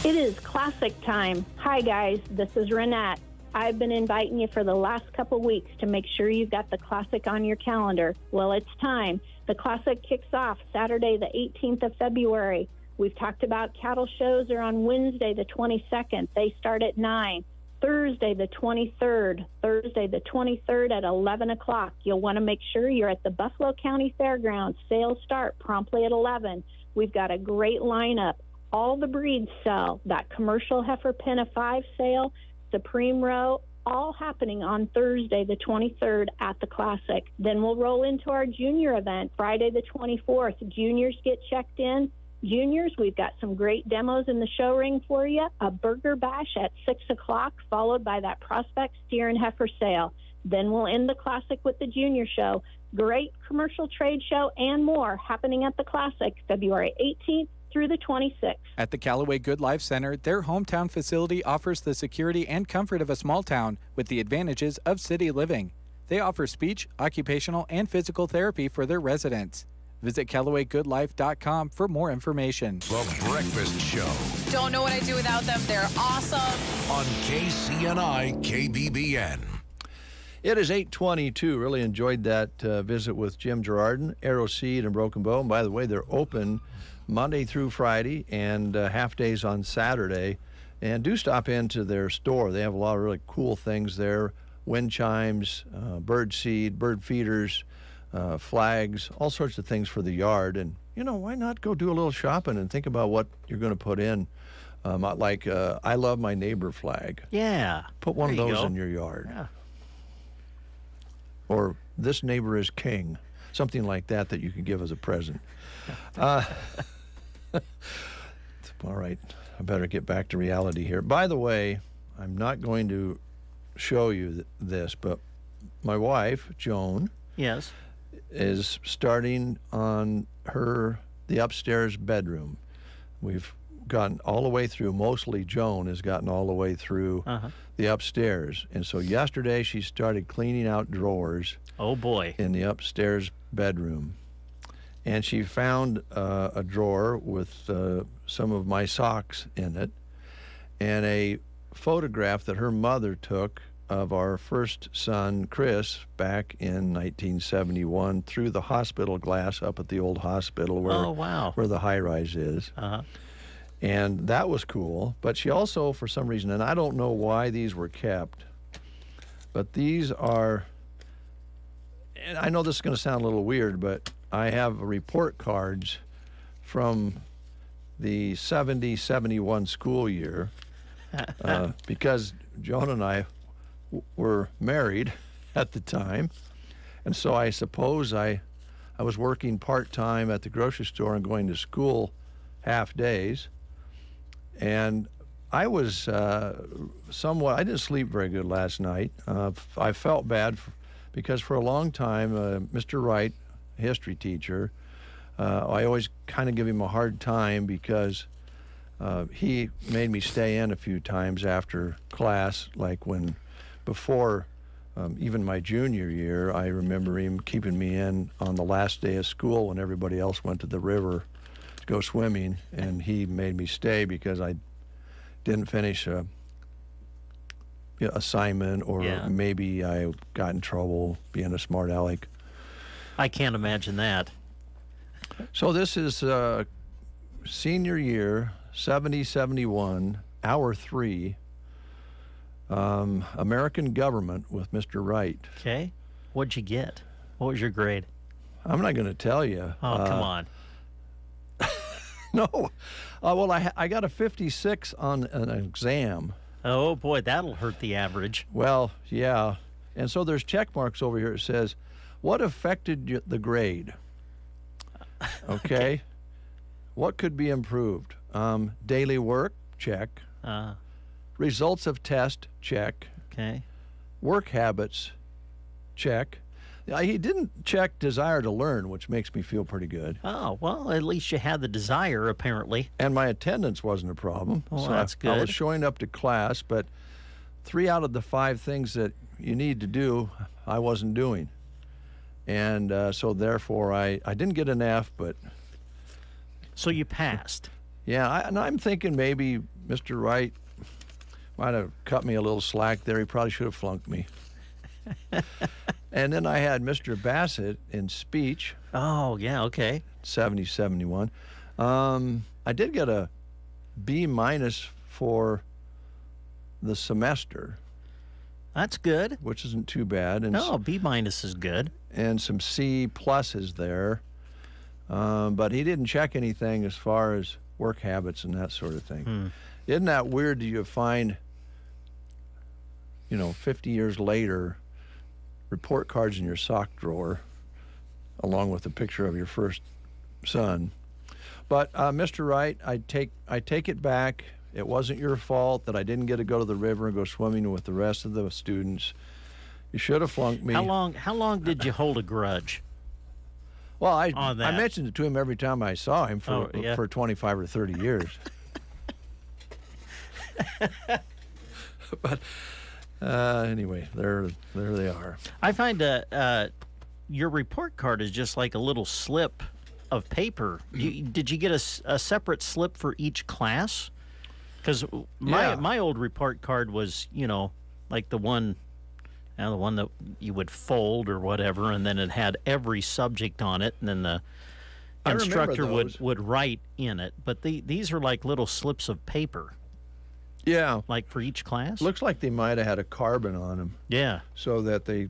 It is classic time. Hi, guys. This is Renette. I've been inviting you for the last couple weeks to make sure you've got the Classic on your calendar. Well, it's time. The Classic kicks off Saturday, the 18th of February. We've talked about cattle shows are on Wednesday, the 22nd. They start at 9. Thursday, the 23rd. Thursday, the 23rd at 11 o'clock. You'll want to make sure you're at the Buffalo County Fairgrounds. Sales start promptly at 11. We've got a great lineup. All the breeds sell. That commercial heifer Penna 5 sale, Supreme Row, all happening on Thursday, the 23rd at the Classic. Then we'll roll into our junior event, Friday, the 24th. Juniors get checked in. Juniors, we've got some great demos in the show ring for you. A burger bash at 6 o'clock, followed by that prospect steer and heifer sale. Then we'll end the Classic with the junior show. Great commercial trade show and more happening at the Classic, February 18th through the 26th. At the Callaway Good Life Center, their hometown facility offers the security and comfort of a small town with the advantages of city living. They offer speech, occupational, and physical therapy for their residents. Visit CallawayGoodLife.com for more information. The Breakfast Show Don't know what I'd do without them. They're awesome. on KCNI KBBN. It is 8:22. Really enjoyed that visit with Jim Girardin, Arrow Seed, and Broken Bow. And by the way, they're open Monday through Friday and half days on Saturday. And do stop into their store. They have a lot of really cool things there. Wind chimes, bird seed, bird feeders, flags, all sorts of things for the yard. And, why not go do a little shopping and think about what you're going to put in? Like I Love My Neighbor flag. Yeah. Put one of There you those go. in your yard. Yeah. Or This Neighbor is King. Something like that you can give as a present. All right. I better get back to reality here. By the way, I'm not going to show you this, but my wife, Joan, Yes. is starting on the upstairs bedroom. We've gotten all the way through. Mostly Joan has gotten all the way through the upstairs. And so yesterday she started cleaning out drawers. Oh, boy. In the upstairs bedroom. And she found a drawer with some of my socks in it and a photograph that her mother took of our first son, Chris, back in 1971 through the hospital glass up at the old hospital where the high-rise is. And that was cool. But she also, for some reason, and I don't know why these were kept, but these are, and I know this is going to sound a little weird, but I have report cards from the 70-71 school year because Joan and I were married at the time. And so I suppose I was working part-time at the grocery store and going to school half days. And I was I didn't sleep very good last night. I felt bad because for a long time, Mr. Wright, history teacher, I always kind of give him a hard time because he made me stay in a few times after class, like before even my junior year. I remember him keeping me in on the last day of school when everybody else went to the river to go swimming, and he made me stay because I didn't finish a assignment, or maybe I got in trouble being a smart aleck. I can't imagine that. So this is senior year, 7071, Hour 3, American Government with Mr. Wright. Okay. What'd you get? What was your grade? I'm not going to tell you. Oh, come on. No. Well, I got a 56 on an exam. Oh, boy, that'll hurt the average. Well, yeah. And so there's check marks over here. It says, what affected the grade? Okay. What could be improved? Daily work, check. Results of test, check. Okay. Work habits, check. He didn't check desire to learn, which makes me feel pretty good. Oh, well, at least you had the desire, apparently. And my attendance wasn't a problem. Well, so that's good. I was showing up to class, but 3 out of the 5 things that you need to do, I wasn't doing. And so therefore, I didn't get an F, but... So you passed. Yeah, and I'm thinking maybe Mr. Wright might have cut me a little slack there. He probably should have flunked me. And then I had Mr. Bassett in speech. Oh, yeah, okay. 7071. I did get a B- for the semester. That's good. Which isn't too bad. And no, B- is good. And some C+ there. But he didn't check anything as far as work habits and that sort of thing. Isn't that weird? Do you find, 50 years later, report cards in your sock drawer, along with a picture of your first son? But Mr. Wright, I take it back. It wasn't your fault that I didn't get to go to the river and go swimming with the rest of the students. You should have flunked me. How long did you hold a grudge? Well, I mentioned it to him every time I saw him for 25 or 30 years. But anyway, there they are. I find your report card is just like a little slip of paper. Did you get a separate slip for each class? Because my old report card was, like the one that you would fold or whatever, and then it had every subject on it, and then the instructor would write in it. But these are like little slips of paper. Yeah. Like for each class? Looks like they might have had a carbon on them. Yeah. So that they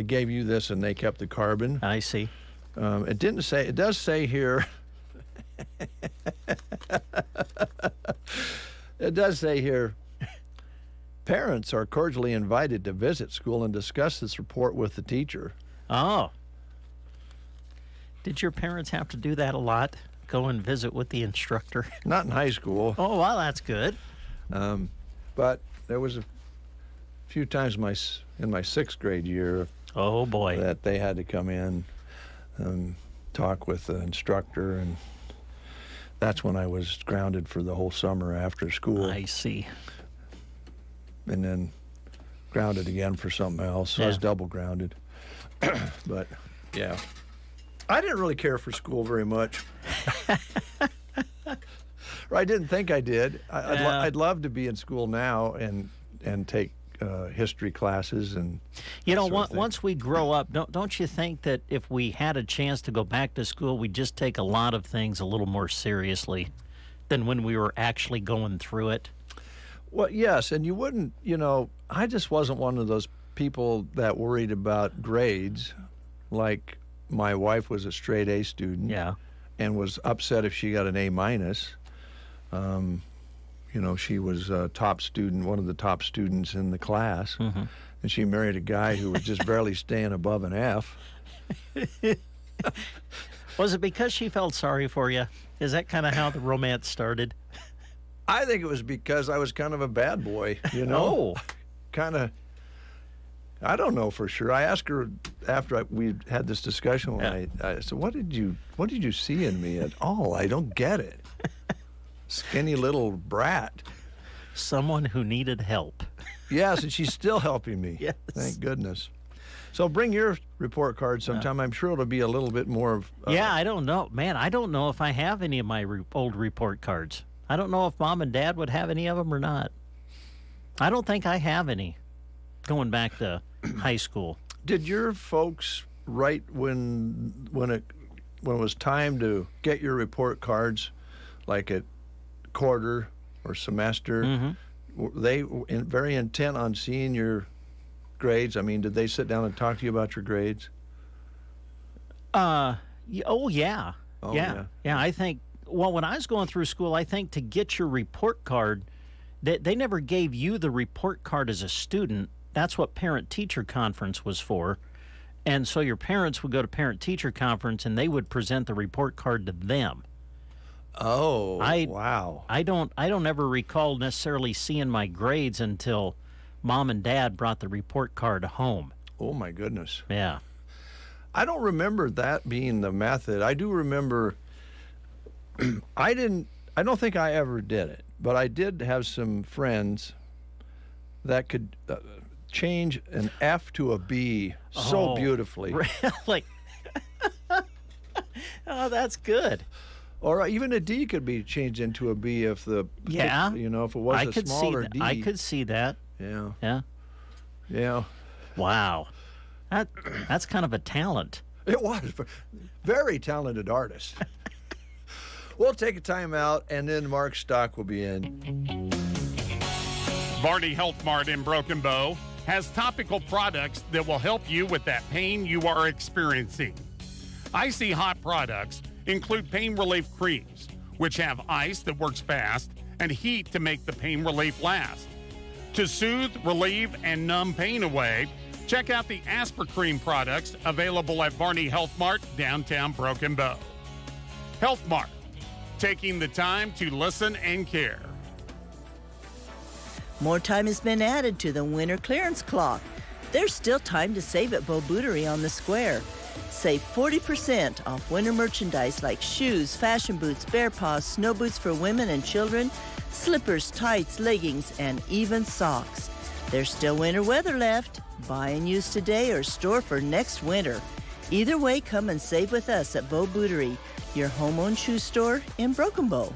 gave you this and they kept the carbon. I see. It didn't say, it does say here, it does say here, parents are cordially invited to visit school and discuss this report with the teacher. Oh. Did your parents have to do that a lot? Go and visit with the instructor? Not in high school. Oh, well, that's good. But there was a few times in my 6th grade year. Oh, boy. That they had to come in and talk with the instructor, and that's when I was grounded for the whole summer after school. I see. And then grounded again for something else. So I was double grounded. But, yeah. I didn't really care for school very much. Or I didn't think I did. I'd love to be in school now and take history classes and once we grow up, don't you think that if we had a chance to go back to school, we'd just take a lot of things a little more seriously than when we were actually going through it? Well, yes, and you wouldn't, I just wasn't one of those people that worried about grades. Like my wife was a straight A student. Yeah. And was upset if she got an A-. She was a top student, one of the top students in the class. Mm-hmm. And she married a guy who was just barely staying above an F. Was it because she felt sorry for you? Is that kind of how the romance started? I think it was because I was kind of a bad boy, Oh. Kind of, I don't know for sure. I asked her after we had this discussion I said, what did you see in me at all? I don't get it. Skinny little brat. Someone who needed help. Yes, and she's still helping me. Yes. Thank goodness. So bring your report card sometime. I'm sure it'll be a little bit more of... I don't know. Man, I don't know if I have any of my old report cards. I don't know if Mom and Dad would have any of them or not. I don't think I have any going back to high school. Did your folks write when it was time to get your report cards, like at quarter or semester, were they very intent on seeing your grades? I mean, did they sit down and talk to you about your grades? Yeah. Oh, yeah. I think, well, when I was going through school, I think to get your report card, they never gave you the report card as a student. That's what parent-teacher conference was for. And so your parents would go to parent-teacher conference and they would present the report card to them. Oh, wow. I don't ever recall necessarily seeing my grades until Mom and Dad brought the report card home. Oh, my goodness. Yeah. I don't remember that being the method. I do remember, I don't think I ever did it, but I did have some friends that could change an F to a B so beautifully. Really? Oh, that's good. Or even a D could be changed into a B if if it was a smaller D. I could see that. Yeah. Yeah. Yeah. Wow. That's kind of a talent. It was. Very talented artist. We'll take a time out, and then Mark Stock will be in. Varney Health Mart in Broken Bow has topical products that will help you with that pain you are experiencing. Icy Hot products include pain relief creams, which have ice that works fast and heat to make the pain relief last. To soothe, relieve, and numb pain away, check out the Aspercream products available at Varney Health Mart, downtown Broken Bow. Health Mart, taking the time to listen and care. More time has been added to the winter clearance clock. There's still time to save at Beau Bootery on the square. Save 40% off winter merchandise like shoes, fashion boots, bear paws, snow boots for women and children, slippers, tights, leggings, and even socks. There's still winter weather left. Buy and use today or store for next winter. Either way, come and save with us at Beau Bootery, your home-owned shoe store in Broken Bow.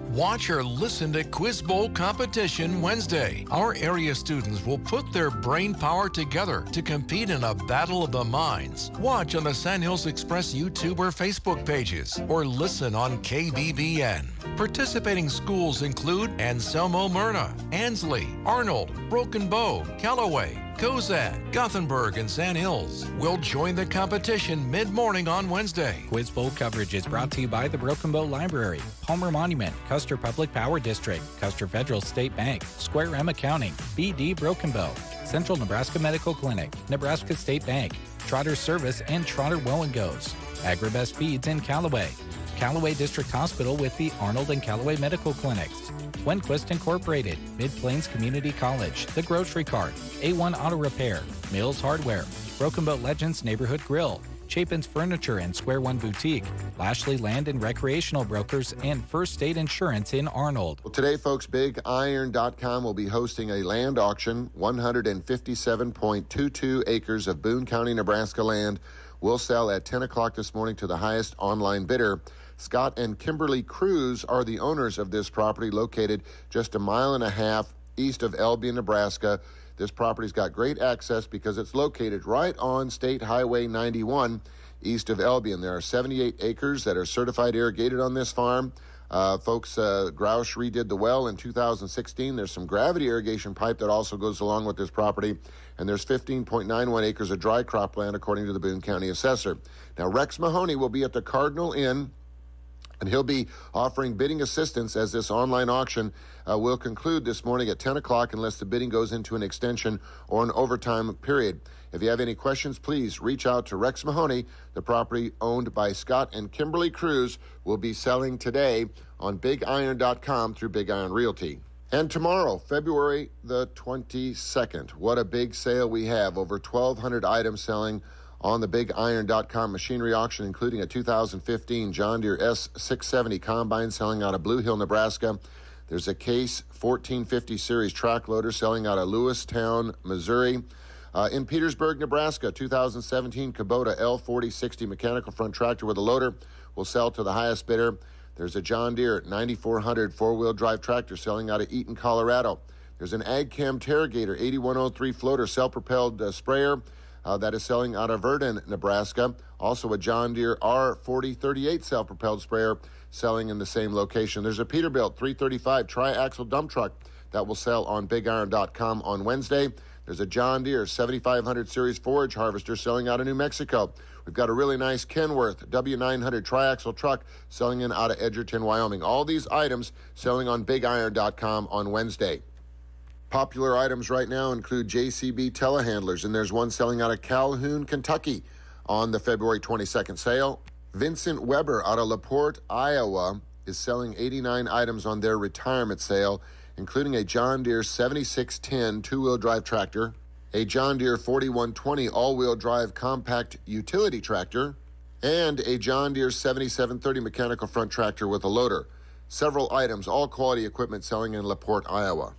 Watch or listen to Quiz Bowl competition Wednesday. Our area students will put their brain power together to compete in a battle of the minds. Watch on the Sandhills Express YouTube or Facebook pages, or listen on KBBN. Participating schools include Anselmo Myrna, Ansley, Arnold, Broken Bow, Callaway, Cozad, Gothenburg, and Sandhills. We'll join the competition mid-morning on Wednesday. Quiz Bowl coverage is brought to you by the Broken Bow Library, Palmer Monument, Custer Public Power District, Custer Federal State Bank, Square M Accounting, BD Broken Bow, Central Nebraska Medical Clinic, Nebraska State Bank, Trotter Service, and Trotter Will and Goes. Agribest Feeds in Callaway, Callaway District Hospital with the Arnold and Callaway Medical Clinics, Wenquist Incorporated, Mid-Plains Community College, The Grocery Cart, A1 Auto Repair, Mills Hardware, Broken Bow Legends Neighborhood Grill, Chapin's Furniture and Square One Boutique, Lashley Land and Recreational Brokers, and First State Insurance in Arnold. Well, today, folks, BigIron.com will be hosting a land auction. 157.22 acres of Boone County, Nebraska land will sell at 10 o'clock this morning to the highest online bidder. Scott and Kimberly Cruz are the owners of this property, located just a mile and a half east of Albion, Nebraska. This property's got great access because it's located right on State Highway 91 east of Albion. There are 78 acres that are certified irrigated on this farm. Folks, Groush redid the well in 2016. There's some gravity irrigation pipe that also goes along with this property. And there's 15.91 acres of dry crop land, according to the Boone County Assessor. Now, Rex Mahoney will be at the Cardinal Inn, and he'll be offering bidding assistance as this online auction will conclude this morning at 10 o'clock unless the bidding goes into an extension or an overtime period. If you have any questions, please reach out to Rex Mahoney. The property owned by Scott and Kimberly Cruz will be selling today on BigIron.com through Big Iron Realty. And tomorrow, February the 22nd, what a big sale we have. Over 1,200 items selling on the BigIron.com machinery auction, including a 2015 John Deere S670 combine selling out of Blue Hill, Nebraska. There's a Case 1450 Series track loader selling out of Lewistown, Missouri. In Petersburg, Nebraska, 2017 Kubota L4060 mechanical front tractor with a loader will sell to the highest bidder. There's a John Deere 9400 four-wheel drive tractor selling out of Eaton, Colorado. There's an AgChem Terragator 8103 floater self-propelled sprayer that is selling out of Verdon, Nebraska. Also a John Deere R4038 self-propelled sprayer selling in the same location. There's a Peterbilt 335 tri-axle dump truck that will sell on BigIron.com on Wednesday. There's a John Deere 7500 Series forage harvester selling out of New Mexico. We've got a really nice Kenworth W900 tri-axle truck selling in out of Edgerton, Wyoming. All these items selling on BigIron.com on Wednesday. Popular items right now include JCB telehandlers, and there's one selling out of Calhoun, Kentucky on the February 22nd sale. Vincent Weber out of LaPorte, Iowa is selling 89 items on their retirement sale, including a John Deere 7610 two-wheel drive tractor, a John Deere 4120 all-wheel drive compact utility tractor, and a John Deere 7730 mechanical front tractor with a loader. Several items, all quality equipment selling in LaPorte, Iowa.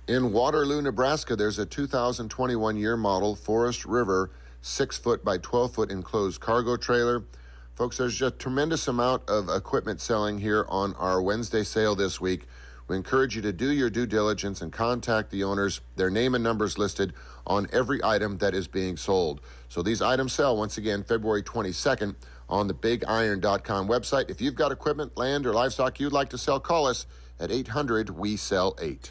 In Waterloo, Nebraska, there's a 2021 year model Forest River 6-foot by 12-foot enclosed cargo trailer. Folks, there's just a tremendous amount of equipment selling here on our Wednesday sale this week. We encourage you to do your due diligence and contact the owners. Their name and numbers listed on every item that is being sold. So these items sell, once again, February 22nd on the BigIron.com website. If you've got equipment, land, or livestock you'd like to sell, call us at 800-WE-SELL-8.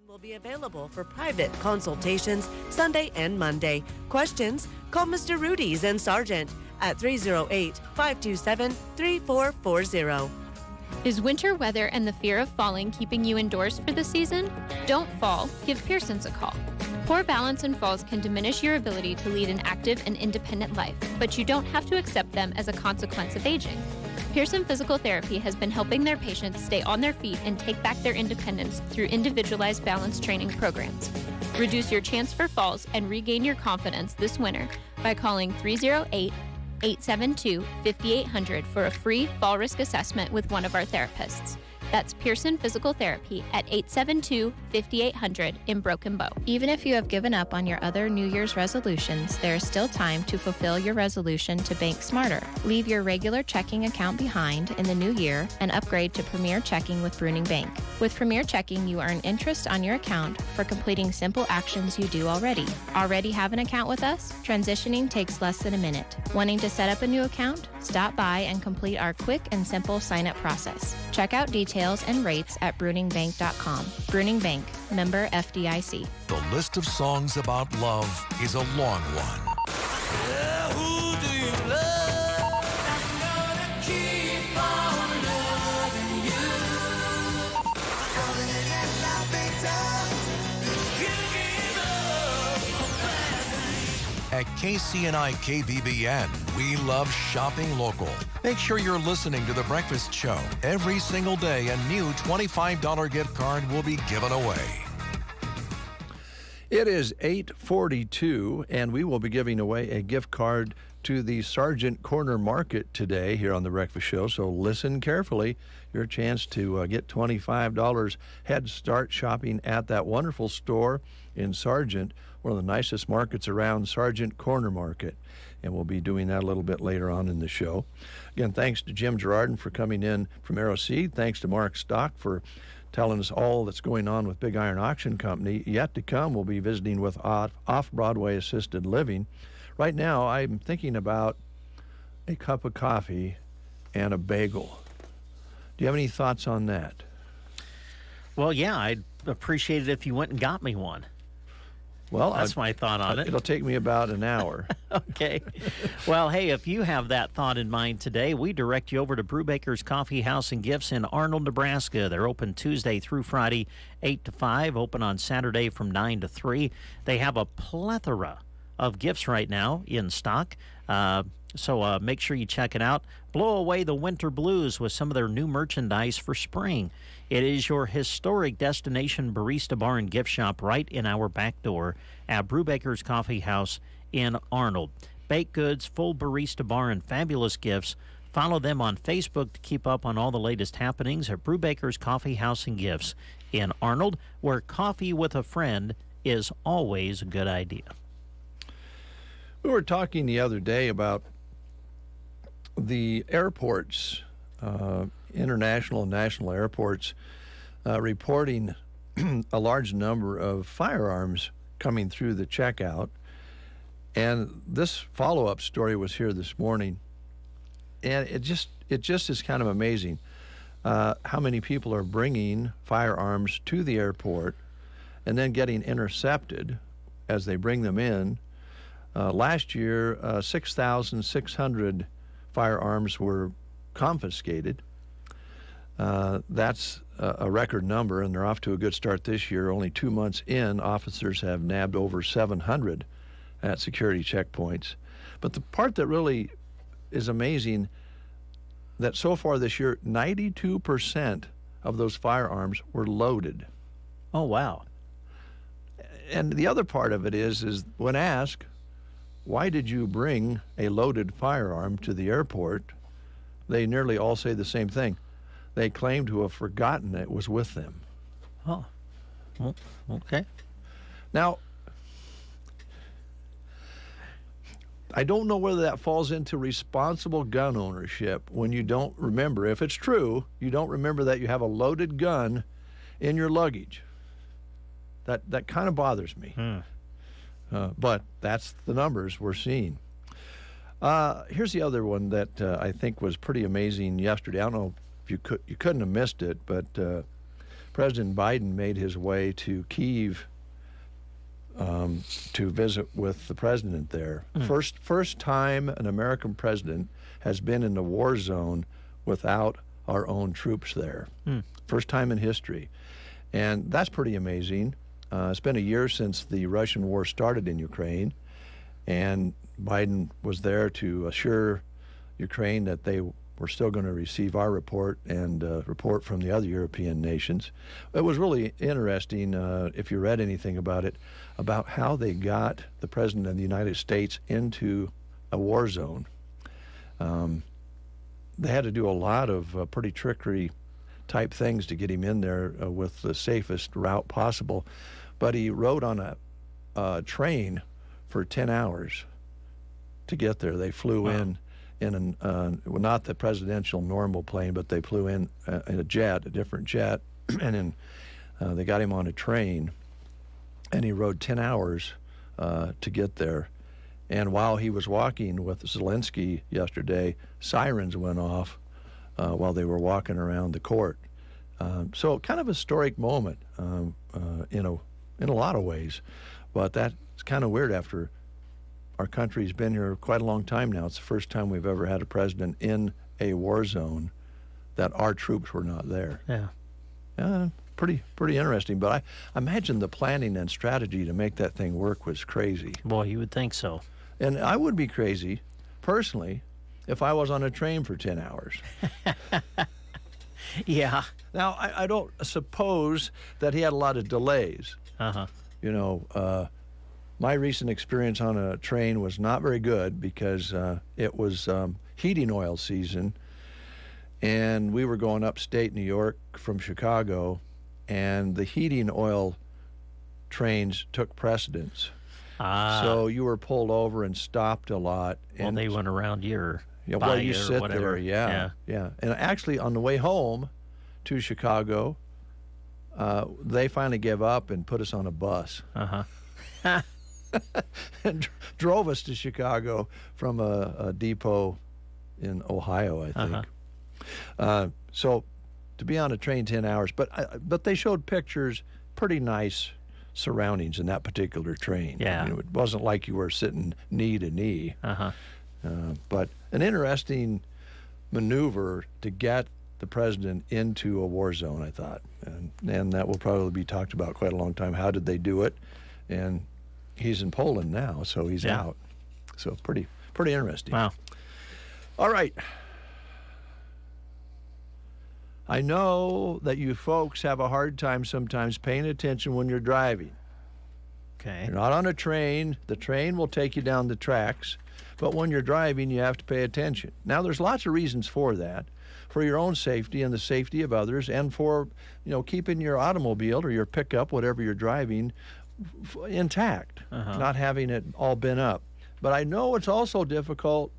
Will be available for private consultations Sunday and Monday. Questions? Call Mr. Rudy's in Sargent at 308-527-3440. Is winter weather and the fear of falling keeping you indoors for the season? Don't fall. Give Pearson's a call. Poor balance and falls can diminish your ability to lead an active and independent life, but you don't have to accept them as a consequence of aging. Pearson Physical Therapy has been helping their patients stay on their feet and take back their independence through individualized balance training programs. Reduce your chance for falls and regain your confidence this winter by calling 308-872-5800 for a free fall risk assessment with one of our therapists. That's Pearson Physical Therapy at 872-5800 in Broken Bow. Even if you have given up on your other New Year's resolutions, there is still time to fulfill your resolution to bank smarter. Leave your regular checking account behind in the new year and upgrade to Premier Checking with Bruning Bank. With Premier Checking, you earn interest on your account for completing simple actions you do already. Already have an account with us? Transitioning takes less than a minute. Wanting to set up a new account? Stop by and complete our quick and simple sign-up process. Check out details and rates at bruningbank.com. Bruning Bank, member FDIC. The list of songs about love is a long one. Who do you love? I'm gonna keep on loving you. Other than that, life ain't tough. You give up. At KCNI KBBN, we love shopping local. Make sure you're listening to The Breakfast Show. Every single day, a new $25 gift card will be given away. It is 8:42, and we will be giving away a gift card to the Sargent Corner Market today here on The Breakfast Show, so listen carefully. Your chance to get $25 head start shopping at that wonderful store in Sargent, one of the nicest markets around, Sargent Corner Market. And we'll be doing that a little bit later on in the show. Again, thanks to Jim Girardin for coming in from AeroSeed. Thanks to Mark Stock for telling us all that's going on with Big Iron Auction Company. Yet to come, we'll be visiting with Off-Broadway Assisted Living. Right now, I'm thinking about a cup of coffee and a bagel. Do you have any thoughts on that? Well, yeah, I'd appreciate it if you went and got me one. Well, that's my thought on it. It'll take me about an hour. Okay. Well, hey, if you have that thought in mind today, we direct you over to Brubaker's Coffee House and Gifts in Arnold, Nebraska. They're open Tuesday through Friday, 8 to 5, open on Saturday from 9 to 3. They have a plethora of gifts right now in stock. So make sure you check it out. Blow away the winter blues with some of their new merchandise for spring. It is your historic destination barista bar and gift shop right in our back door at Brubaker's Coffee House in Arnold. Baked goods, full barista bar, and fabulous gifts. Follow them on Facebook to keep up on all the latest happenings at Brubaker's Coffee House and Gifts in Arnold, where coffee with a friend is always a good idea. We were talking the other day about the airports, international and national airports, reporting a large number of firearms coming through the checkout. And this follow-up story was here this morning. And it just is kind of amazing how many people are bringing firearms to the airport and then getting intercepted as they bring them in. Last year, 6,600 firearms were confiscated. That's a record number, and they're off to a good start this year. Only 2 months in, officers have nabbed over 700 at security checkpoints. But the part that really is amazing, that so far this year, 92% of those firearms were loaded. Oh, wow. And the other part of it is when asked, why did you bring a loaded firearm to the airport? They nearly all say the same thing. They claim to have forgotten it was with them. Oh, well, okay. Now, I don't know whether that falls into responsible gun ownership when you don't remember. If it's true, you don't remember that you have a loaded gun in your luggage. That kind of bothers me. But that's the numbers we're seeing. Here's the other one that I think was pretty amazing yesterday. I don't know if you couldn't have missed it, but President Biden made his way to Kyiv to visit with the president there. First time an American president has been in the war zone without our own troops there. First time in history. And that's pretty amazing. It's been a year since the Russian war started in Ukraine, and Biden was there to assure Ukraine that they were still going to receive our report and report from the other European nations. It was really interesting, if you read anything about it, about how they got the President of the United States into a war zone. They had to do a lot of pretty trickery type things to get him in there with the safest route possible. But he rode on a train for 10 hours to get there. They flew in well, not the presidential normal plane, but they flew in a jet, a different jet, and then they got him on a train, and he rode 10 hours to get there. And while he was walking with Zelensky yesterday, sirens went off while they were walking around the court. So kind of a historic moment in a lot of ways, but that's kind of weird after our country's been here quite a long time now. It's the first time we've ever had a president in a war zone that our troops were not there. Yeah. Pretty interesting. But I imagine the planning and strategy to make that thing work was crazy. Boy, you would think so. And I would be crazy, personally, if I was on a train for 10 hours. Yeah. Now, I don't suppose that he had a lot of delays. You know, my recent experience on a train was not very good because it was heating oil season, and we were going upstate New York from Chicago, and the heating oil trains took precedence. So you were pulled over and stopped a lot. And they went around your well, you sit whatever. there, yeah. And actually, on the way home to Chicago, they finally gave up and put us on a bus. And drove us to Chicago from a depot in Ohio, I think. So to be on a train 10 hours, but they showed pictures, pretty nice surroundings in that particular train. Yeah. I mean, it wasn't like you were sitting knee to knee. But an interesting maneuver to get the president into a war zone, I thought. And that will probably be talked about quite a long time. How did they do it? And he's in Poland now, so he's out. So pretty interesting. Wow. All right. I know that you folks have a hard time sometimes paying attention when you're driving. Okay. You're not on a train. The train will take you down the tracks. But when you're driving, you have to pay attention. Now, there's lots of reasons for that, for your own safety and the safety of others, and for, keeping your automobile or your pickup, whatever you're driving, intact, not having it all bent up. But I know it's also difficult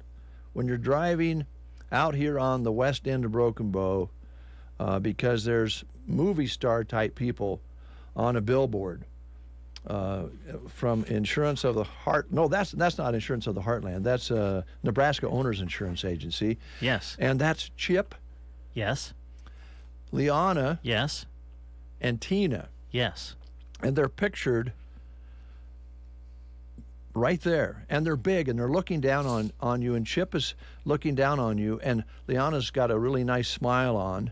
when you're driving out here on the west end of Broken Bow because there's movie star type people on a billboard from Insurance of the Heart. No, that's not Insurance of the Heartland. That's Nebraska Owners Insurance Agency. Yes. And that's Chip. Yes. Liana. Yes. And Tina. Yes. And they're pictured right there. And they're big, and they're looking down on you, and Chip is looking down on you, and Liana's got a really nice smile on,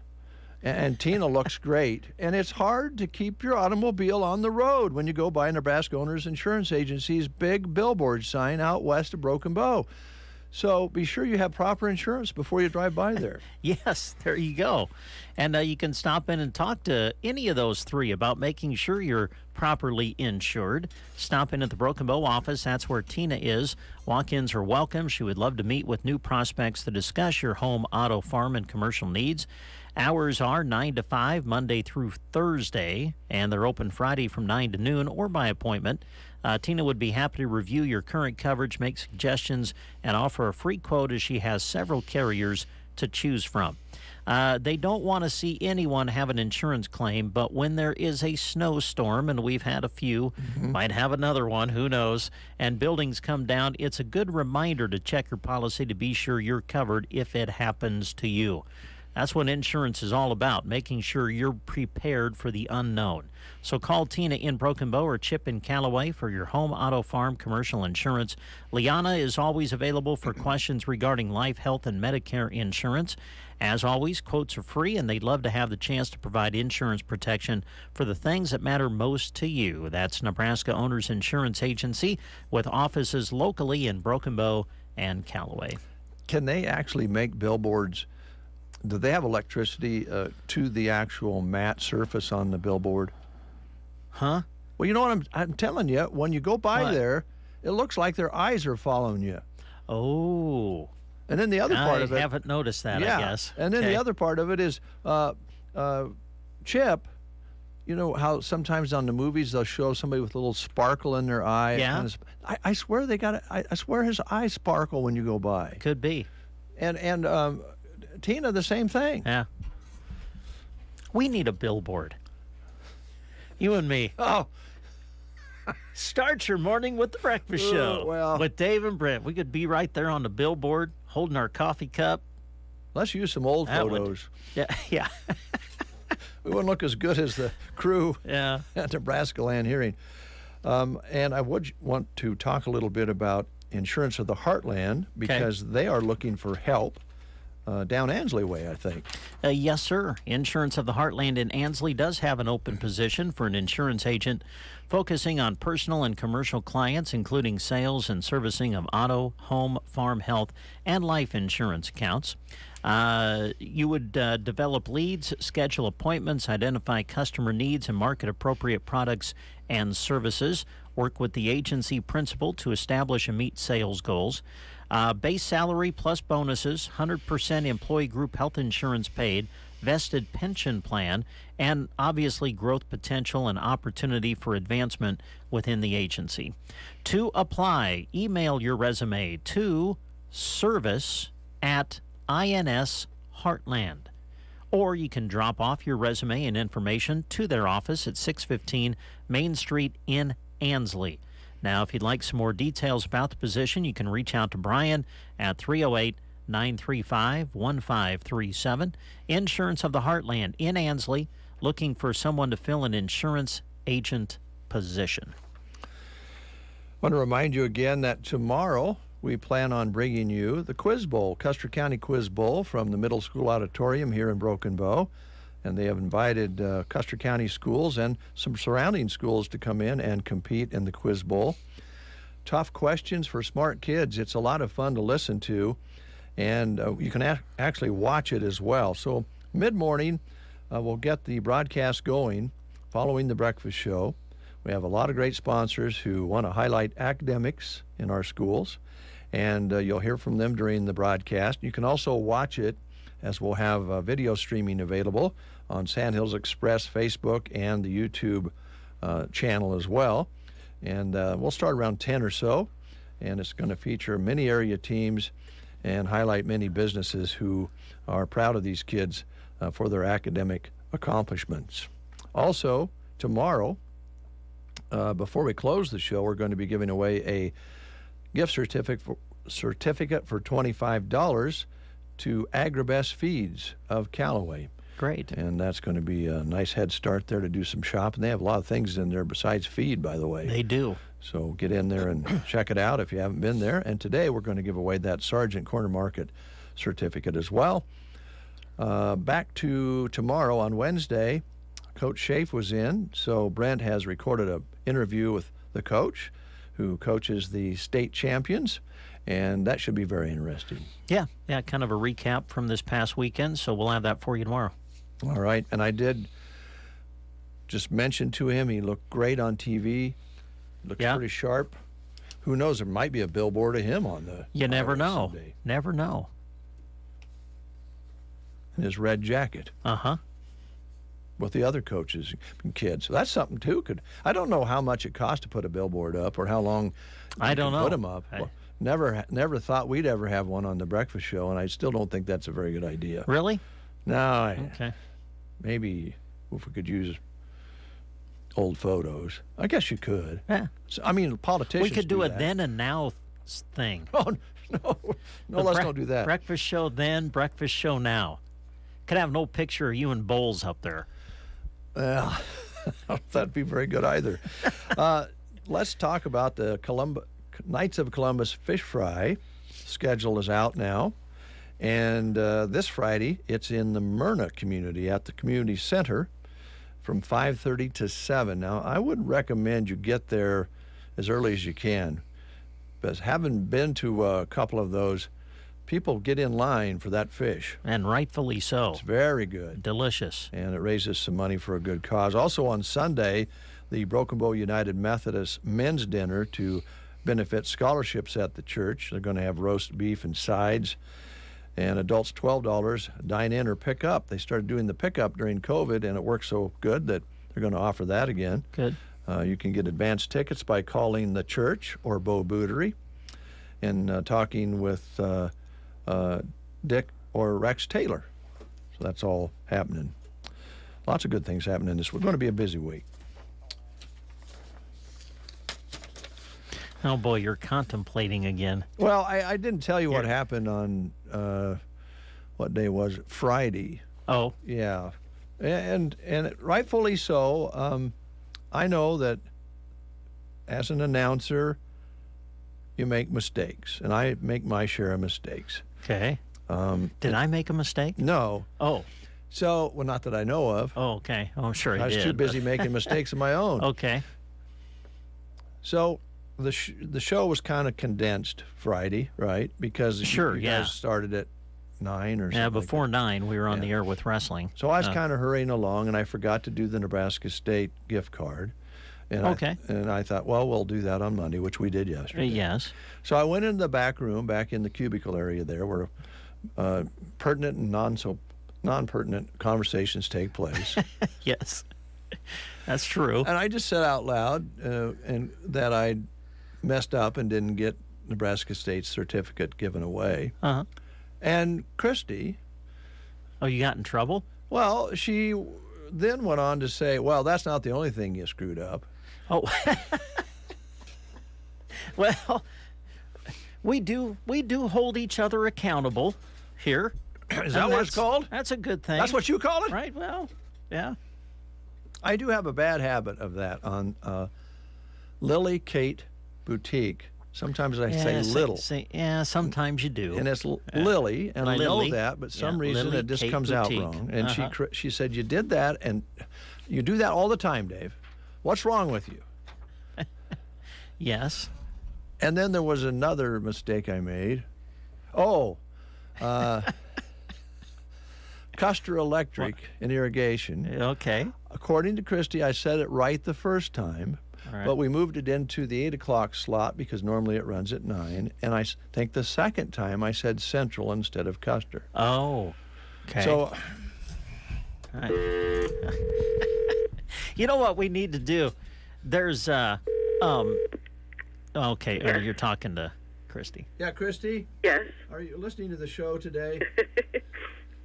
and Tina looks great. And it's hard to keep your automobile on the road when you go by Nebraska Owners Insurance Agency's big billboard sign out west of Broken Bow. So be sure you have proper insurance before you drive by there. Yes, there you go. And you can stop in and talk to any of those three about making sure you're properly insured. Stop in at the Broken Bow office. That's where Tina is. Walk-ins are welcome. She would love to meet with new prospects to discuss your home, auto, farm, and commercial needs. Hours are 9 to 5, Monday through Thursday, and they're open Friday from 9 to noon or by appointment. Tina would be happy to review your current coverage, make suggestions, and offer a free quote as she has several carriers to choose from. They don't want to see anyone have an insurance claim, but when there is a snowstorm, and we've had a few, might have another one, who knows, and buildings come down, it's a good reminder to check your policy to be sure you're covered if it happens to you. That's what insurance is all about, making sure you're prepared for the unknown. So call Tina in Broken Bow or Chip in Callaway for your home, auto, farm, commercial insurance. Liana is always available for questions regarding life, health, and Medicare insurance. As always, quotes are free, and they'd love to have the chance to provide insurance protection for the things that matter most to you. That's Nebraska Owners Insurance Agency, with offices locally in Broken Bow and Callaway. Can they actually make billboards? Do they have electricity to the actual matte surface on the billboard? Huh? Well, you know what I'm telling you. When you go by What? there, it looks like their eyes are following you. Oh. And then the other part of it. I haven't noticed that, yeah. I guess. And then Okay. the other part of it is Chip. You know how sometimes on the movies they'll show somebody with a little sparkle in their eye. Yeah. I swear they got it. I swear his eyes sparkle when you go by. Could be. And Tina, the same thing. Yeah. We need a billboard. You and me. Oh. Start your morning with the breakfast show. Well. With Dave and Brent. We could be right there on the billboard, holding our coffee cup. Let's use some old That would- photos. Yeah. We wouldn't look as good as the crew Yeah. at Nebraska Land Hearing. And I would want to talk a little bit about Insurance of the Heartland because they are looking for help down Ansley Way, I think. Yes, sir. Insurance of the Heartland in Ansley does have an open position for an insurance agent focusing on personal and commercial clients, including sales and servicing of auto, home, farm, health, and life insurance accounts. You would develop leads, schedule appointments, identify customer needs, and market appropriate products and services. Work with the agency principal to establish and meet sales goals. Base salary plus bonuses, 100% employee group health insurance paid, vested pension plan, and obviously growth potential and opportunity for advancement within the agency. To apply, email your resume to service@INS Heartland. Or you can drop off your resume and information to their office at 615 Main Street in Ansley. Now, if you'd like some more details about the position, you can reach out to Brian at 308-935-1537. Insurance of the Heartland in Ansley, looking for someone to fill an insurance agent position. I want to remind you again that tomorrow we plan on bringing you the Quiz Bowl, Custer County Quiz Bowl from the Middle School Auditorium here in Broken Bow. And they have invited Custer County schools and some surrounding schools to come in and compete in the Quiz Bowl. Tough questions for smart kids. It's a lot of fun to listen to, and you can actually watch it as well. So mid-morning, we'll get the broadcast going following the breakfast show. We have a lot of great sponsors who want to highlight academics in our schools, and you'll hear from them during the broadcast. You can also watch it as we'll have video streaming available on Sandhills Express Facebook and the YouTube channel as well. And we'll start around 10 or so, and it's going to feature many area teams and highlight many businesses who are proud of these kids for their academic accomplishments. Also, tomorrow, before we close the show, we're going to be giving away a gift certificate for $25 to Agribest Feeds of Callaway. Great. And that's going to be a nice head start there to do some shopping. They have a lot of things in there besides feed, by the way. They do. So get in there and check it out if you haven't been there. And today we're going to give away that Sargent Corner Market certificate as well. Back to tomorrow on Wednesday, Coach Schaaf was in. So Brent has recorded an interview with the coach who coaches the state champions. And that should be very interesting. Yeah, kind of a recap from this past weekend, so we'll have that for you tomorrow. All right, and I did just mention to him he looked great on TV, looks pretty sharp. Who knows, there might be a billboard of him on the You never know. someday. Never know. In his red jacket. Uh-huh. With the other coaches and kids. So that's something, too. I don't know how much it costs to put a billboard up or how long I don't know. put them up. Never thought we'd ever have one on the breakfast show, and I still don't think that's a very good idea. Really? No. Okay. Maybe if we could use old photos. I guess you could. Yeah. So, I mean, politicians We could do a that. then and now thing. Oh, no, let's don't do that. Breakfast show then, breakfast show now. Could have no picture of you and Bowles up there. Well, that'd be very good either. Let's talk about the Knights of Columbus Fish Fry. Schedule is out now. And this Friday, it's in the Myrna community at the community center from 5:30 to 7. Now, I would recommend you get there as early as you can, because having been to a couple of those, people get in line for that fish. And rightfully so. It's very good. Delicious. And it raises some money for a good cause. Also on Sunday, the Broken Bow United Methodist Men's Dinner to benefit scholarships at the church. They're going to have roast beef and sides. And adults $12, dine in or pick up. They started doing the pickup during COVID, and it worked so good that they're going to offer that again. Good. You can get advance tickets by calling the church or Bo Bootery and talking with Dick or Rex Taylor. So that's all happening. Lots of good things happening this week. We're going to be a busy week. Oh, boy, you're contemplating again. Well, I didn't tell you what happened on, what day was it? Friday. Oh. Yeah. And rightfully so. I know that as an announcer, you make mistakes, and I make my share of mistakes. Okay. Did I make a mistake? No. Oh. So, well, not that I know of. Oh, okay. Oh, I'm sure I did. was too busy making mistakes of my own. Okay. So the show was kind of condensed Friday, right? Because you guys started at 9 or something. Yeah, before 9, we were on the air with wrestling. So I was kind of hurrying along, and I forgot to do the Nebraska State gift card. And I thought, well, we'll do that on Monday, which we did yesterday. Yes. So I went into the back room, back in the cubicle area there, where pertinent and non-pertinent conversations take place. Yes, that's true. And I just said out loud and that I messed up and didn't get Nebraska State's certificate given away. Uh-huh. And Christy. Oh, you got in trouble? Well, she then went on to say, well, that's not the only thing you screwed up. Oh. Well, we do hold each other accountable here. Is that what it's called? That's a good thing. That's what you call it? Right, well, yeah. I do have a bad habit of that on Lily Kate Boutique. Sometimes I say little. Yeah, sometimes you do. And it's Lily, and I know that, but some reason Lily it just Kate comes Boutique. out wrong. And she said, you did that, and you do that all the time, Dave. What's wrong with you? Yes. And then there was another mistake I made. Oh, Custer Electric and Irrigation. Okay. According to Christy, I said it right the first time. Right. But we moved it into the 8 o'clock slot because normally it runs at 9. And I think the second time I said Central instead of Custer. Oh, okay. So, you know what we need to do? There's, okay, you're talking to Christy. yeah, Christy? Yes. Are you listening to the show today?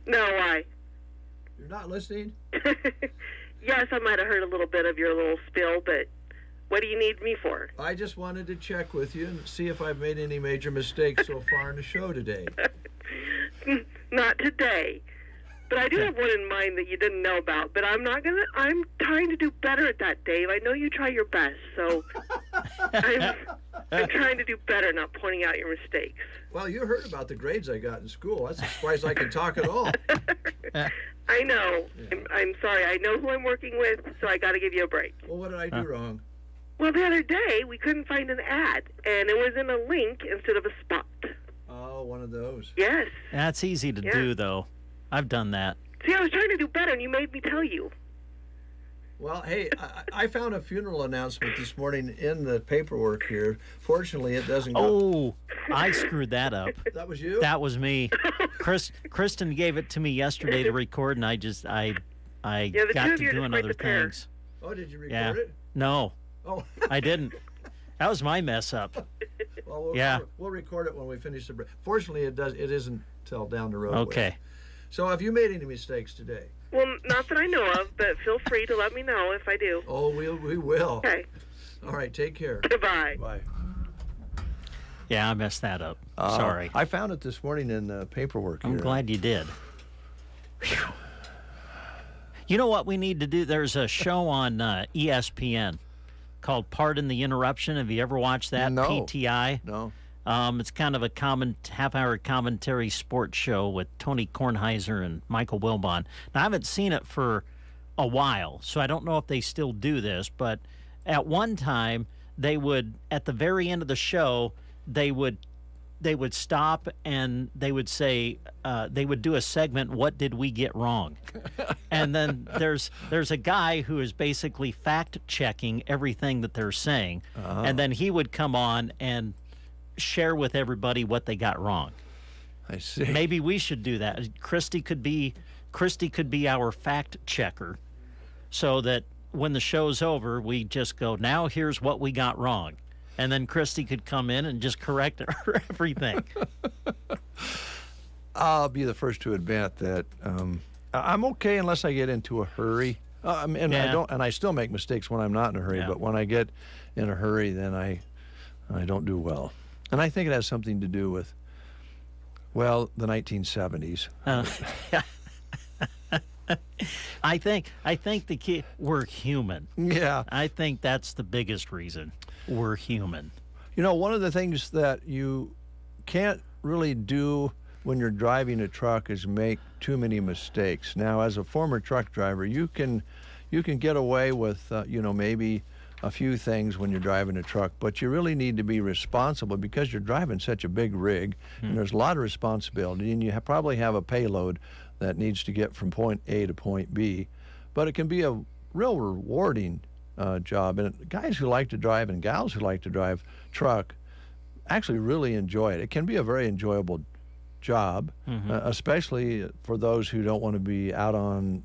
No, why? You're not listening? Yes, I might have heard a little bit of your little spill, but what do you need me for? I just wanted to check with you and see if I've made any major mistakes so far in the show today. Not today. But I do have one in mind that you didn't know about, but I'm trying to do better at that, Dave. I know you try your best, so I'm trying to do better, not pointing out your mistakes. Well, you heard about the grades I got in school. That's surprised I can talk at all. I know. Yeah. I'm sorry. I know who I'm working with, so I got to give you a break. Well, what did I do wrong? Well, the other day, we couldn't find an ad, and it was in a link instead of a spot. Oh, one of those. Yes. That's easy to do, though. I've done that. See, I was trying to do better, and you made me tell you. Well, hey, I found a funeral announcement this morning in the paperwork here. Fortunately, it doesn't go... Oh, I screwed that up. That was you? That was me. Kristen gave it to me yesterday to record, and I got to doing other things. Oh, did you record it? No. Oh. I didn't. That was my mess up. Well, we'll record it when we finish the break. Fortunately, it isn't till down the road. Okay. So have you made any mistakes today? Well, not that I know of, but feel free to let me know if I do. Oh, we will. Okay. All right, take care. Goodbye. Bye. Yeah, I messed that up. Sorry. I found it this morning in the paperwork here. I'm glad you did. You know what we need to do? There's a show on ESPN called Pardon the Interruption. Have you ever watched that? No. PTI? No. It's kind of a half-hour commentary sports show with Tony Kornheiser and Michael Wilbon. Now, I haven't seen it for a while, so I don't know if they still do this, but at one time, they would, at the very end of the show, they would stop and they would say, they would do a segment, "What did we get wrong?" And then there's a guy who is basically fact-checking everything that they're saying, and then he would come on and share with everybody what they got wrong. I see. Maybe we should do that. Christy could be our fact-checker, so that when the show's over, we just go, "Now here's what we got wrong." And then Christy could come in and just correct everything. I'll be the first to admit that I'm okay unless I get into a hurry. I still make mistakes when I'm not in a hurry. Yeah. But when I get in a hurry, then I don't do well. And I think it has something to do with, well, the 1970s. I think we're human. Yeah. I think that's the biggest reason. We're human. You know, one of the things that you can't really do when you're driving a truck is make too many mistakes. Now, as a former truck driver, you can get away with, maybe a few things when you're driving a truck, but you really need to be responsible because you're driving such a big rig, and there's a lot of responsibility, and you probably have a payload that needs to get from point A to point B. But it can be a real rewarding job, and guys who like to drive and gals who like to drive truck actually really enjoy it. It can be a very enjoyable job, especially for those who don't want to be out on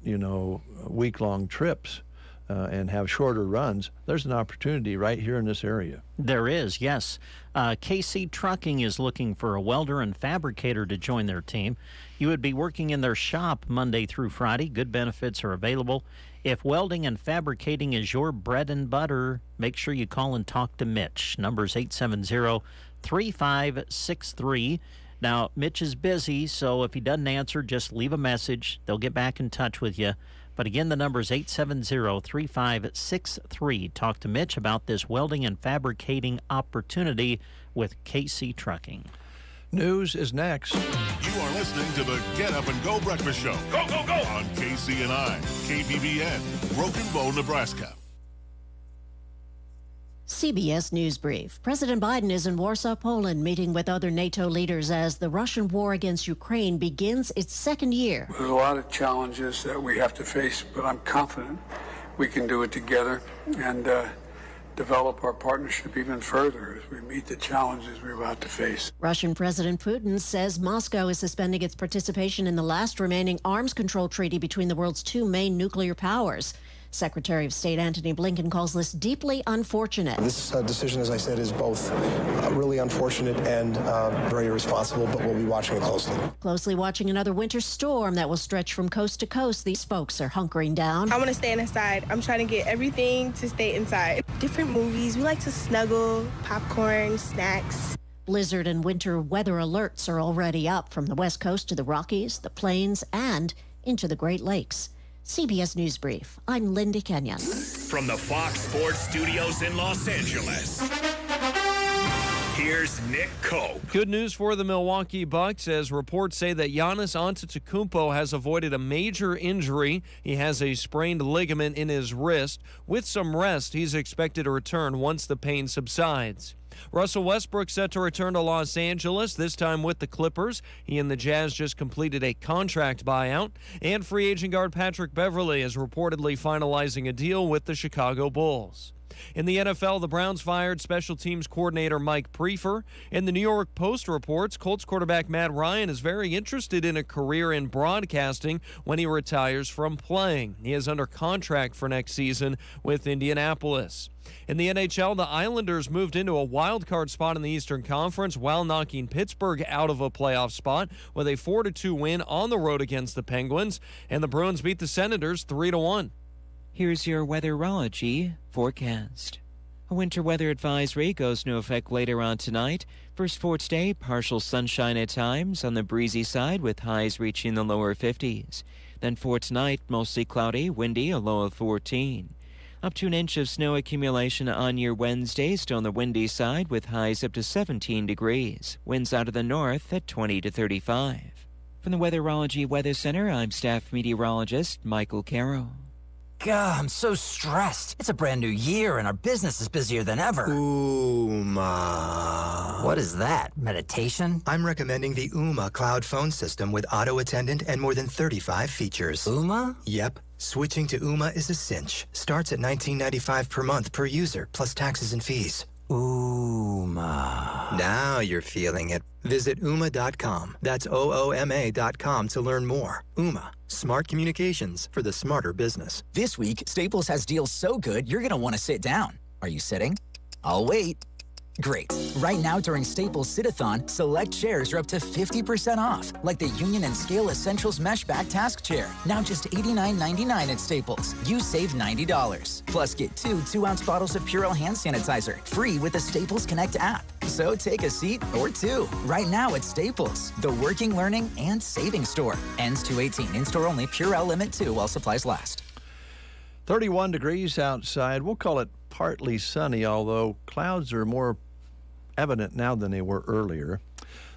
week-long trips and have shorter runs. There's an opportunity right here in this area. There is, yes. KC Trucking is looking for a welder and fabricator to join their team. You would be working in their shop Monday through Friday. Good benefits are available. If welding and fabricating is your bread and butter, make sure you call and talk to Mitch. Number's 870-3563. Now, Mitch is busy, so if he doesn't answer, just leave a message. They'll get back in touch with you. But again, the number is 870-3563. Talk to Mitch about this welding and fabricating opportunity with KC Trucking. News is next. You are listening to the Get Up and Go Breakfast Show. Go, go, go! On KCNI, KBBN, Broken Bow, Nebraska. CBS News Brief. President Biden is in Warsaw, Poland, meeting with other NATO leaders as the Russian war against Ukraine begins its second year. There's a lot of challenges that we have to face, but I'm confident we can do it together and develop our partnership even further as we meet the challenges we're about to face. Russian President Putin says Moscow is suspending its participation in the last remaining arms control treaty between the world's two main nuclear powers. Secretary of State Antony Blinken calls this deeply unfortunate. This decision, as I said, is both really unfortunate and very irresponsible, but we'll be watching it closely. Closely watching another winter storm that will stretch from coast to coast. These folks are hunkering down. I want to stay inside. I'm trying to get everything to stay inside. Different movies. We like to snuggle, popcorn, snacks. Blizzard and winter weather alerts are already up from the West Coast to the Rockies, the Plains, and into the Great Lakes. CBS News Brief. I'm Linda Kenyon. From the Fox Sports Studios in Los Angeles, here's Nick Cope. Good news for the Milwaukee Bucks as reports say that Giannis Antetokounmpo has avoided a major injury. He has a sprained ligament in his wrist. With some rest, he's expected to return once the pain subsides. Russell Westbrook set to return to Los Angeles, this time with the Clippers. He and the Jazz just completed a contract buyout. And free agent guard Patrick Beverley is reportedly finalizing a deal with the Chicago Bulls. In the NFL, the Browns fired special teams coordinator Mike Priefer. In the New York Post reports, Colts quarterback Matt Ryan is very interested in a career in broadcasting when he retires from playing. He is under contract for next season with Indianapolis. In the NHL, the Islanders moved into a wild card spot in the Eastern Conference while knocking Pittsburgh out of a playoff spot with a 4-2 win on the road against the Penguins. And the Bruins beat the Senators 3-1. Here's your weatherology forecast. A winter weather advisory goes into effect later on tonight. First for today, partial sunshine at times on the breezy side with highs reaching the lower 50s. Then for tonight, mostly cloudy, windy, a low of 14. Up to an inch of snow accumulation on your Wednesday, still on the windy side with highs up to 17 degrees. Winds out of the north at 20 to 35. From the Weatherology Weather Center, I'm staff meteorologist Michael Caro. God, I'm so stressed. It's a brand new year and our business is busier than ever. Ooma. What is that? Meditation? I'm recommending the Ooma cloud phone system with auto attendant and more than 35 features. Ooma? Yep. Switching to Ooma is a cinch. Starts at $19.95 per month per user, plus taxes and fees. Ooma. Now you're feeling it. Visit Ooma.com. That's OOMA.com to learn more. Ooma. Smart communications for the smarter business. This week, Staples has deals so good, you're going to want to sit down. Are you sitting? I'll wait. Great. Right now during Staples Sit-a-thon, select chairs are up to 50% off, like the Union and Scale Essentials Mesh Back Task Chair, now just $89.99 at Staples. You save $90. Plus, get 2 2-ounce bottles of Purell hand sanitizer, free with the Staples Connect app. So take a seat or 2, right now at Staples, the working, learning, and saving store. Ends 2/18. In-store only. Purell Limit 2 while supplies last. 31 degrees outside. We'll call it partly sunny, although clouds are more evident now than they were earlier.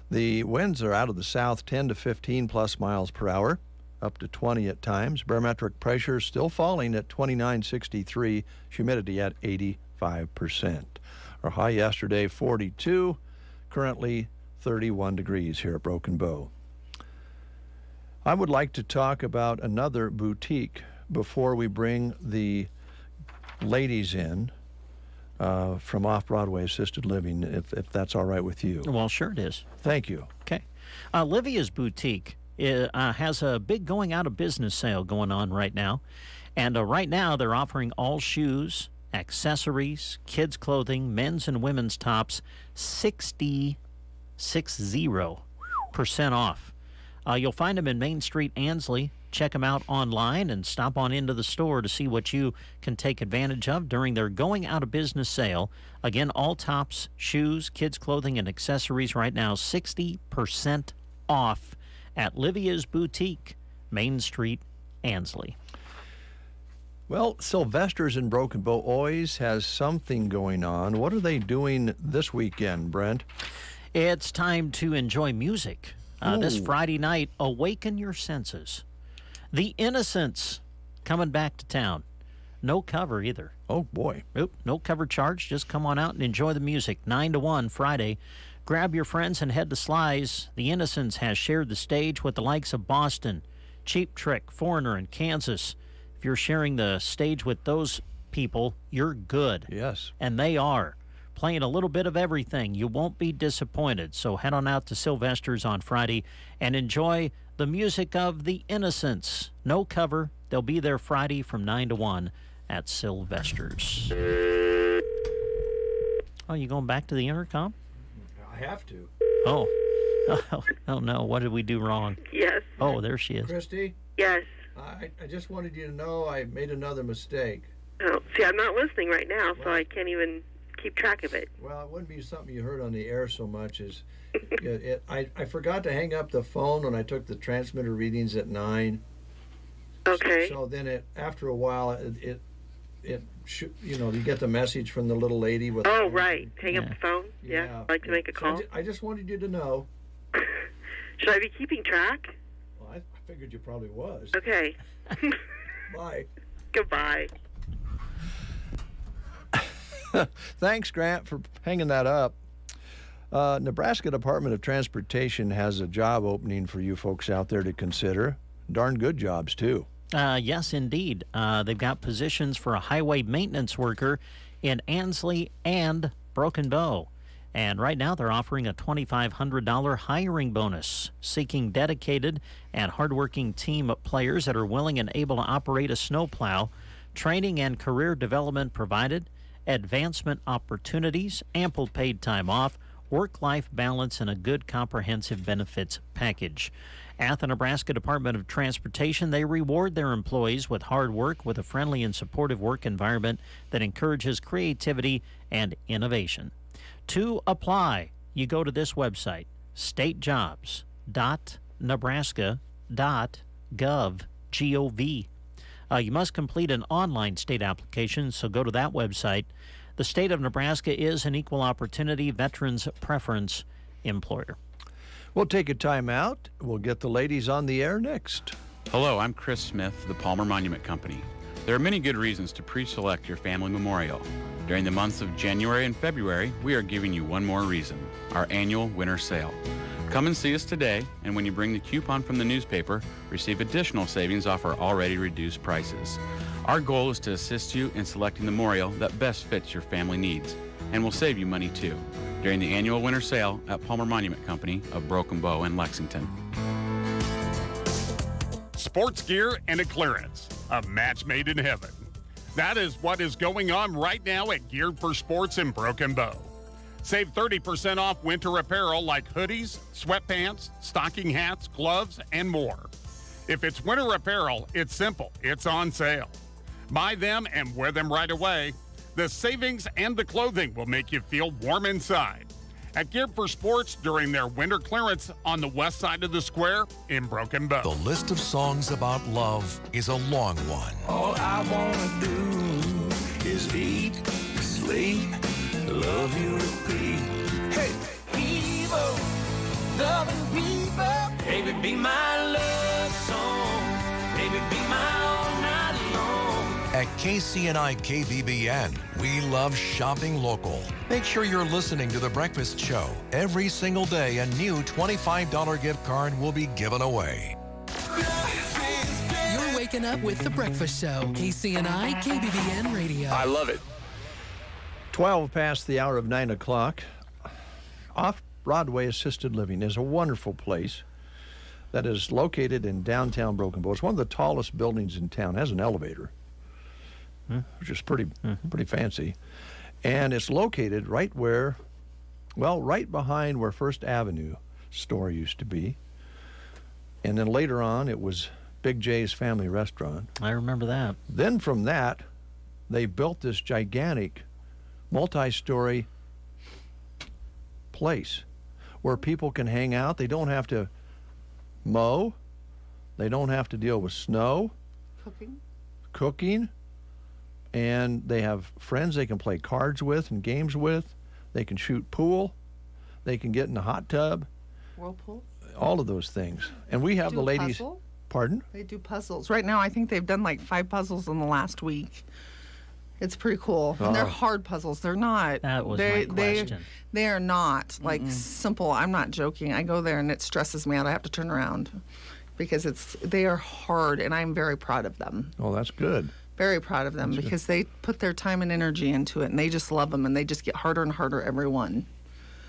The winds are out of the south, 10 to 15 plus miles per hour, up to 20 at times. Barometric pressure still falling at 29.63, humidity at 85%. Our high yesterday, 42, currently 31 degrees here at Broken Bow. I would like to talk about another boutique before we bring the ladies in from Off-Broadway Assisted Living, if that's all right with you. Well, sure it is. Thank you. Okay. Livia's Boutique has a big going out of business sale going on right now. And right now they're offering all shoes, accessories, kids' clothing, men's and women's tops, 60% off. You'll find them in Main Street, Ansley. Check them out online and stop on into the store to see what you can take advantage of during their going out of business sale. Again, all tops, shoes, kids' clothing, and accessories right now, 60% off at Livia's Boutique, Main Street, Ansley. Well, Sylvester's in Broken Bow always has something going on. What are they doing this weekend, Brent? It's time to enjoy music. This Friday night, awaken your senses. The Innocents coming back to town. No cover either. Oh, boy. Nope, no cover charge. Just come on out and enjoy the music. 9 to 1 Friday. Grab your friends and head to Sly's. The Innocents has shared the stage with the likes of Boston, Cheap Trick, Foreigner, and Kansas. If you're sharing the stage with those people, you're good. Yes. And they are. Playing a little bit of everything. You won't be disappointed. So head on out to Sylvester's on Friday and enjoy the music of the Innocents. No cover. They'll be there Friday from 9 to 1 at Sylvester's. Oh, you going back to the intercom? I have to. Oh. Oh, no. What did we do wrong? Yes. Oh, there she is. Christy? Yes. I just wanted you to know I made another mistake. Oh, see, I'm not listening right now, so I can't even keep track of it. Well, it wouldn't be something you heard on the air so much as I forgot to hang up the phone when I took the transmitter readings at 9. Okay. So then after a while you get the message from the little lady with. Oh, right. Hang up the phone. Yeah. I'd like to make a call. So I just wanted you to know. Should I be keeping track? Well, I figured you probably was. Okay. Bye. Goodbye. Thanks, Grant, for hanging that up. Nebraska Department of Transportation has a job opening for you folks out there to consider. Darn good jobs, too. Yes, indeed. They've got positions for a highway maintenance worker in Ansley and Broken Bow. And right now they're offering a $2,500 hiring bonus, seeking dedicated and hardworking team of players that are willing and able to operate a snowplow. Training and career development provided, advancement opportunities, ample paid time off, work-life balance, and a good comprehensive benefits package. At the Nebraska Department of Transportation, they reward their employees with hard work with a friendly and supportive work environment that encourages creativity and innovation. To apply, you go to this website, statejobs.nebraska.gov. You must complete an online state application, so go to that website. The state of Nebraska is an equal opportunity veterans preference employer. We'll take a time out. We'll get the ladies on the air next. Hello, I'm Chris Smith, the Palmer Monument Company. There are many good reasons to pre-select your family memorial. During the months of January and February, we are giving you one more reason, our annual winter sale. Come and see us today, and when you bring the coupon from the newspaper, receive additional savings off our already reduced prices. Our goal is to assist you in selecting the memorial that best fits your family needs, and will save you money too, during the annual winter sale at Palmer Monument Company of Broken Bow in Lexington. Sports gear and a clearance, a match made in heaven. That is what is going on right now at Geared for Sports in Broken Bow. Save 30% off winter apparel like hoodies, sweatpants, stocking hats, gloves, and more. If it's winter apparel, it's simple. It's on sale. Buy them and wear them right away. The savings and the clothing will make you feel warm inside. At Geared for Sports during their winter clearance on the west side of the square in Broken Bow. The list of songs about love is a long one. All I wanna do is eat, sleep, love you, repeat. Hey, people, loving people. Baby, be my love song. Baby, be my all night long. At KCNI KBBN, we love shopping local. Make sure you're listening to The Breakfast Show. Every single day, a new $25 gift card will be given away. You're waking up with The Breakfast Show. KCNI KBBN Radio. I love it. 12 past the hour of 9 o'clock. Off-Broadway Assisted Living is a wonderful place that is located in downtown Broken Bow. It's one of the tallest buildings in town. It has an elevator, which is pretty fancy. And it's located right behind where First Avenue store used to be. And then later on, it was Big J's Family Restaurant. I remember that. Then from that, they built this gigantic multi-story place where people can hang out. They don't have to mow. They don't have to deal with snow. Cooking. And they have friends they can play cards with and games with. They can shoot pool. They can get in the hot tub. Whirlpool? All of those things. And we have the ladies. Puzzle? Pardon? They do puzzles. Right now, I think they've done like 5 puzzles in the last week. It's pretty cool. And they're hard puzzles. They're not. That was my question. They are not like simple. I'm not joking. I go there and it stresses me out. I have to turn around because they are hard, and I'm very proud of them. Oh, that's good. Very proud of them because they put their time and energy into it, and they just love them, and they just get harder and harder every one.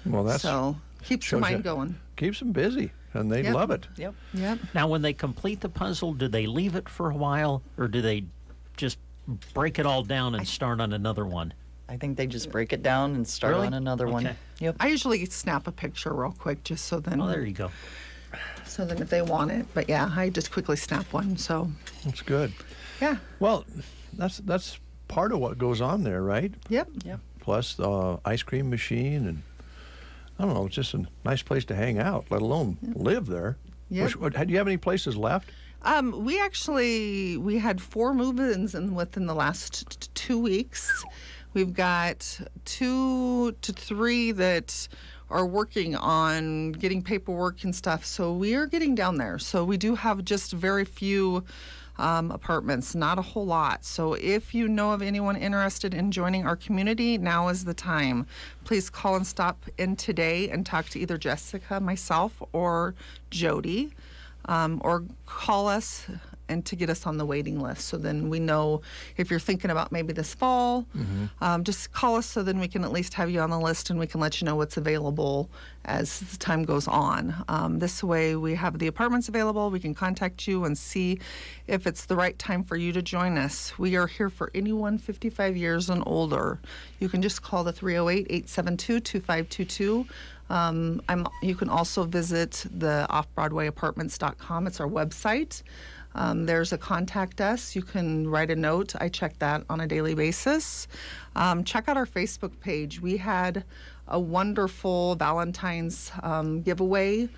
Well, that's so keeps the mind going. Keeps them busy, and they love it. Yep. Now, when they complete the puzzle, do they leave it for a while, or do they just break it all down and start on another one? I think they just break it down and start on another one. Yep. I usually snap a picture real quick just so then. Oh, there you go. So then if they want it, but yeah, I just quickly snap one. So that's good. Yeah. Well, that's part of what goes on there, right? Yep. Plus the ice cream machine, and I don't know, it's just a nice place to hang out, let alone live there. Yep. Do you have any places left? We had 4 move-ins within the last 2 weeks. We've got 2 to 3 that are working on getting paperwork and stuff. So we are getting down there. So we do have just very few apartments, not a whole lot. So if you know of anyone interested in joining our community, now is the time. Please call and stop in today and talk to either Jessica, myself, or Jody, or call us and to get us on the waiting list. So then we know if you're thinking about maybe this fall, just call us so then we can at least have you on the list and we can let you know what's available as the time goes on. This way we have the apartments available. We can contact you and see if it's the right time for you to join us. We are here for anyone 55 years and older. You can just call the 308-872-2522. You can also visit the offbroadwayapartments.com. It's our website. There's a contact us. You can write a note. I check that on a daily basis. Check out our Facebook page. We had a wonderful Valentine's giveaway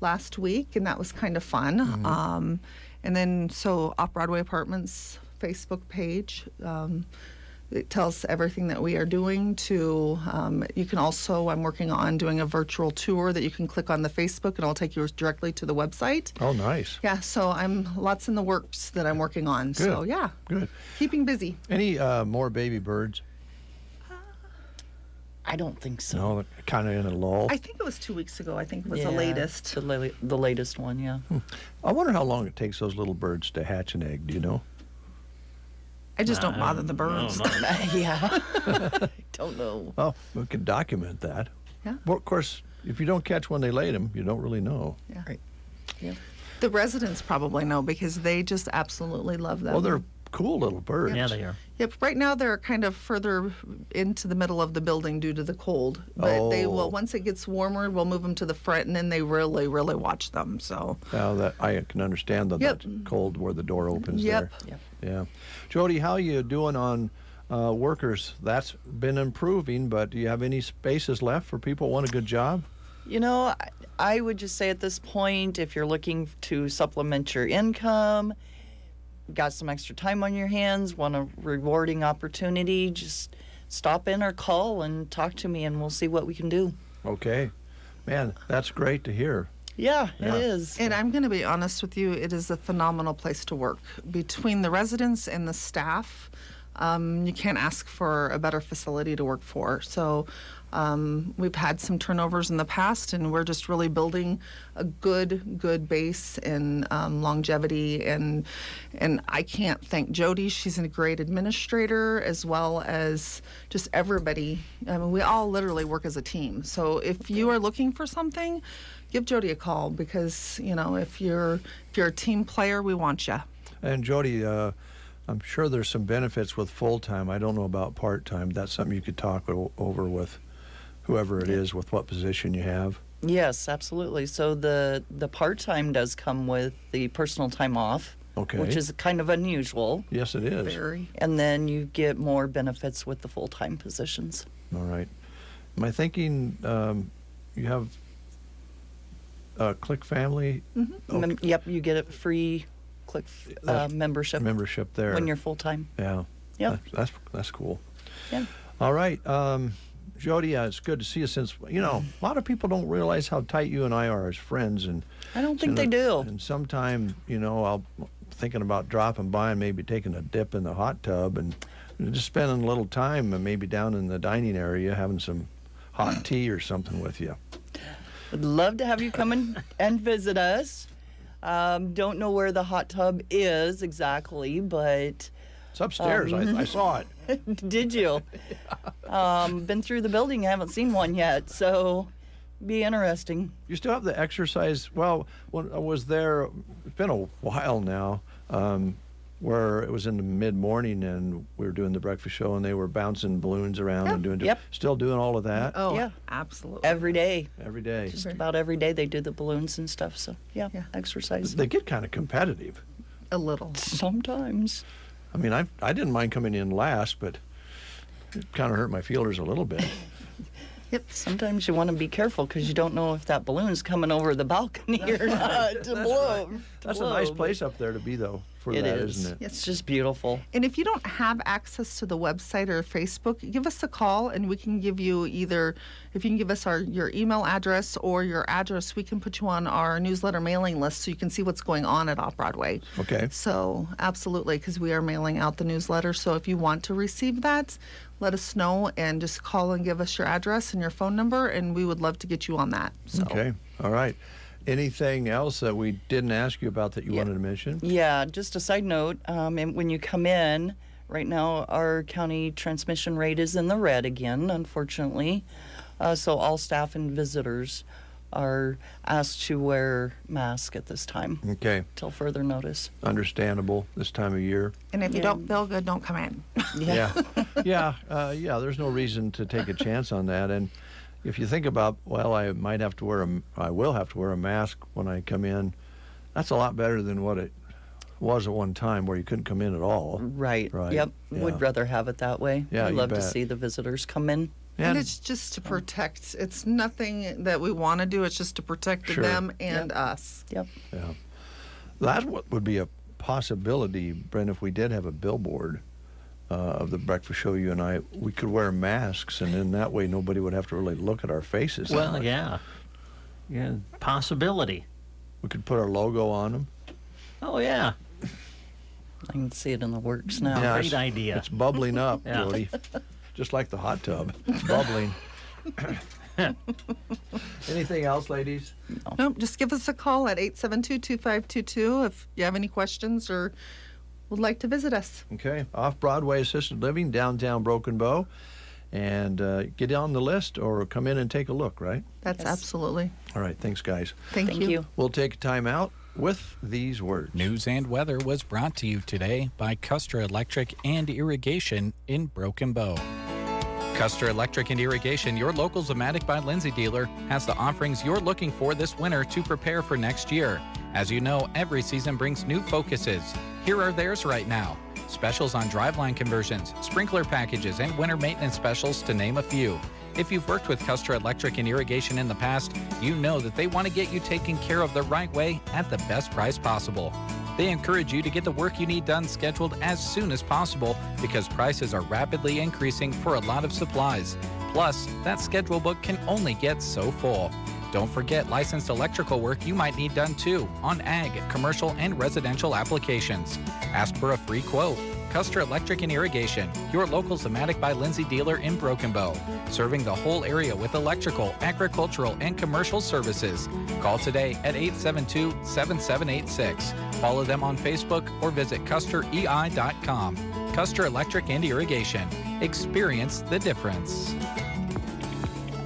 last week, and that was kind of fun. And then, so Off-Broadway Apartments Facebook page. It tells everything that we are doing to, you can also, I'm working on doing a virtual tour that you can click on the Facebook and it'll take you directly to the website. Oh, nice. Yeah, so I'm lots in the works that I'm working on. Good. So yeah, Good. Keeping busy. Any more baby birds? I don't think so. No, kind of in a lull. I think it was 2 weeks ago. I think it was Yeah, the latest. The latest one, yeah. I wonder how long it takes those little birds to hatch an egg. Do you know? I just don't bother the birds. Yeah. I don't know. Oh, we can document that. Yeah. Well, of course, if you don't catch when they laid them, you don't really know. Yeah. Right. Yeah. The residents probably know because they just absolutely love them. Well, they're cool little birds. Yeah, they are. Yep. Right now they're kind of further into the middle of the building due to the cold. But they will, once it gets warmer, we'll move them to the front, and then they really, really watch them. So. Now that I can understand that that's cold where the door opens there. Yep. Yeah. Jody, how you doing on workers? That's been improving, but do you have any spaces left for people who want a good job? You know, I would just say at this point, if you're looking to supplement your income, got some extra time on your hands, want a rewarding opportunity, just stop in or call and talk to me and we'll see what we can do. Okay. Man, that's great to hear. Yeah, it is. And I'm going to be honest with you, it is a phenomenal place to work. Between the residents and the staff, you can't ask for a better facility to work for. So we've had some turnovers in the past, and we're just really building a good base and longevity. And I can't thank Jody. She's a great administrator, as well as just everybody. I mean, we all literally work as a team. So if you are looking for something, give Jody a call because, you know, if you're a team player, we want you. And Jody, I'm sure there's some benefits with full-time. I don't know about part-time. That's something you could talk over with whoever it is, with what position you have. Yes, absolutely. So the part-time does come with the personal time off, okay, which is kind of unusual. Yes, it is. Very. And then you get more benefits with the full-time positions. All right. Am I thinking you have Click Family? Mm-hmm. Yep, you get a free Click membership. Membership there. When you're full-time. Yeah. Yep. That's cool. Yeah. All right. Jody, it's good to see you since, you know, a lot of people don't realize how tight you and I are as friends. And I don't think they do. And sometime, you know, I'll thinking about dropping by and maybe taking a dip in the hot tub and just spending a little time and maybe down in the dining area having some hot tea or something with you. Would love to have you come in and visit us. Don't know where the hot tub is exactly, but... It's upstairs. I saw it. Did you? Been through the building, haven't seen one yet, so be interesting. You still have the exercise. Well, when I was there, it's been a while now, where it was in the mid-morning and we were doing the breakfast show and they were bouncing balloons around and doing, still doing all of that? Oh, yeah, absolutely. Every day. Every day. Just about every day they do the balloons and stuff, so yeah. Exercise. They get kind of competitive. A little. Sometimes. I mean, I didn't mind coming in last, but it kind of hurt my feelers a little bit. Yep. Sometimes you want to be careful because you don't know if that balloon's coming over the balcony or not to blow. That's a nice place up there to be, though, for it that, is. isn't it? It's just beautiful. And if you don't have access to the website or Facebook, give us a call and we can give you either, if you can give us your email address or your address, we can put you on our newsletter mailing list so you can see what's going on at Off-Broadway. Okay. So absolutely, because we are mailing out the newsletter. So if you want to receive that, let us know and just call and give us your address and your phone number, and we would love to get you on that. So. Okay. All right. Anything else that we didn't ask you about that you wanted to mention? Yeah, just a side note, and when you come in, right now our county transmission rate is in the red again, unfortunately. So all staff and visitors are asked to wear masks at this time. Okay. Till further notice. Understandable this time of year. And if you don't feel good, don't come in. Yeah. Yeah, there's no reason to take a chance on that. And if you think about, well, I will have to wear a mask when I come in, that's a lot better than what it was at one time where you couldn't come in at all. Right. Right. Yep. Yeah. Would rather have it that way. Yeah, I'd you love to bet. see the visitors come in. And it's just to protect. It's nothing that we want to do. It's just to protect Sure. them and us. Yep. Yeah. That's what would be a possibility, Brent, if we did have a billboard of the breakfast show, you and I, we could wear masks, and then that way nobody would have to really look at our faces. that Well, much. yeah, possibility. We could put our logo on them. Oh yeah, I can see it in the works now. Yeah, great it's- idea. It's bubbling up, Yeah. Jody. Just like the hot tub. It's bubbling. Anything else, ladies? Nope, just give us a call at 872-2522 if you have any questions or would like to visit us. Okay. Off-Broadway Assisted Living, downtown Broken Bow. And get on the list or come in and take a look, right? That's absolutely. All right. Thanks, guys. Thank you. We'll take a time out with these words. News and weather was brought to you today by Custer Electric and Irrigation in Broken Bow. Custer Electric and Irrigation, your local Zematic by Lindsay dealer, has the offerings you're looking for this winter to prepare for next year. As you know, every season brings new focuses. Here are theirs right now. Specials on driveline conversions, sprinkler packages, and winter maintenance specials, to name a few. If you've worked with Custer Electric and Irrigation in the past, you know that they want to get you taken care of the right way at the best price possible. They encourage you to get the work you need done scheduled as soon as possible because prices are rapidly increasing for a lot of supplies. Plus, that schedule book can only get so full. Don't forget licensed electrical work you might need done too on ag, commercial, and residential applications. Ask for a free quote. Custer Electric and Irrigation, your local Zematic by Lindsay dealer in Broken Bow, serving the whole area with electrical, agricultural, and commercial services. Call today at 872-7786. Follow them on Facebook or visit custerei.com. Custer Electric and Irrigation. Experience the difference.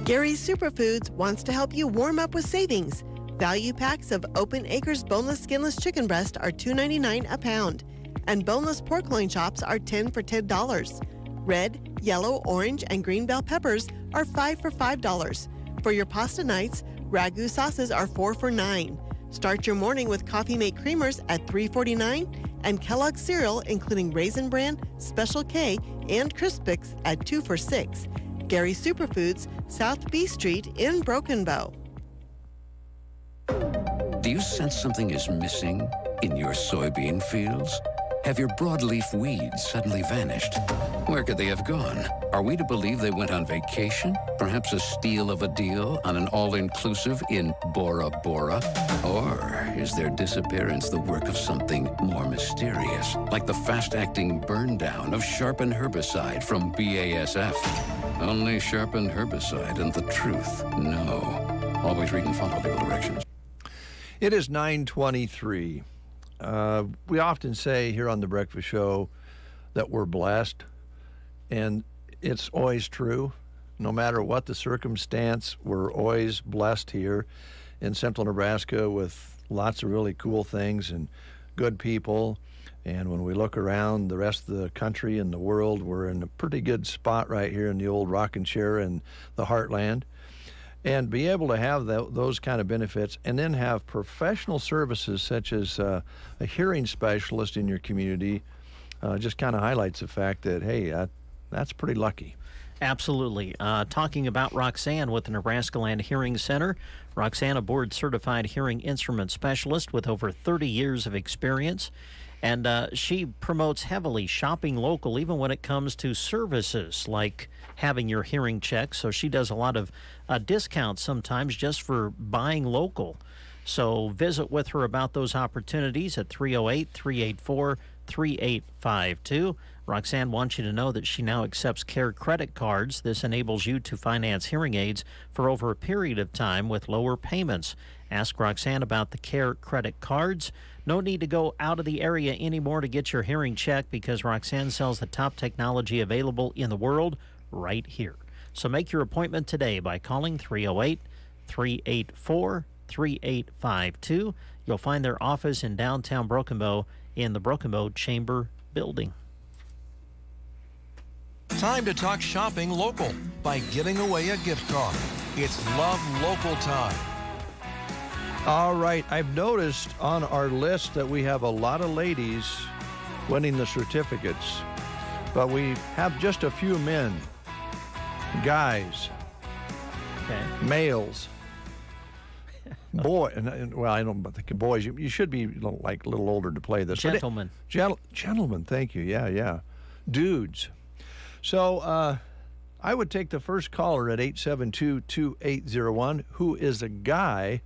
Gary's Superfoods wants to help you warm up with savings. Value packs of Open Acres boneless skinless chicken breast are $2.99 a pound, and boneless pork loin chops are 10 for $10. Red, yellow, orange, and green bell peppers are 5 for $5. For your pasta nights, ragu sauces are 4 for $9. Start your morning with Coffee Mate creamers at $3.49 and Kellogg's cereal, including Raisin Bran, Special K, and Crispix at 2 for $6. Gary Superfoods, South B Street in Broken Bow. Do you sense something is missing in your soybean fields? Have your broadleaf weeds suddenly vanished? Where could they have gone? Are we to believe they went on vacation? Perhaps a steal of a deal on an all-inclusive in Bora Bora? Or is their disappearance the work of something more mysterious, like the fast-acting burn down of Sharpen herbicide from BASF? Only Sharpen herbicide and the truth know. Always read and follow label directions. It is 9:23. We often say here on the Breakfast Show that we're blessed, and it's always true. No matter what the circumstance, we're always blessed here in central Nebraska with lots of really cool things and good people. And when we look around the rest of the country and the world, we're in a pretty good spot right here in the old rocking chair in the heartland. And be able to have those kind of benefits and then have professional services such as a hearing specialist in your community just kind of highlights the fact that, hey, that's pretty lucky. Absolutely. Talking about Roxanne with the Nebraska Land Hearing Center. Roxanne, a board-certified hearing instrument specialist with over 30 years of experience. And she promotes heavily shopping local, even when it comes to services like having your hearing checked. So she does a lot of discounts sometimes just for buying local. So visit with her about those opportunities at 308-384-3852. Roxanne wants you to know that she now accepts CARE credit cards. This enables you to finance hearing aids for over a period of time with lower payments. Ask Roxanne about the CARE credit cards. No need to go out of the area anymore to get your hearing checked because Roxanne sells the top technology available in the world right here. So make your appointment today by calling 308-384-3852. You'll find their office in downtown Broken Bow in the Broken Bow Chamber building. Time to talk shopping local by giving away a gift card. It's Love Local time. All right, I've noticed on our list that we have a lot of ladies winning the certificates, but we have just a few men, guys, males, boy. Well, I don't think boys. You should be like a little older to play this. Gentlemen. Gentlemen, thank you. Yeah. Dudes. So I would take the first caller at 872-2801, who is a guy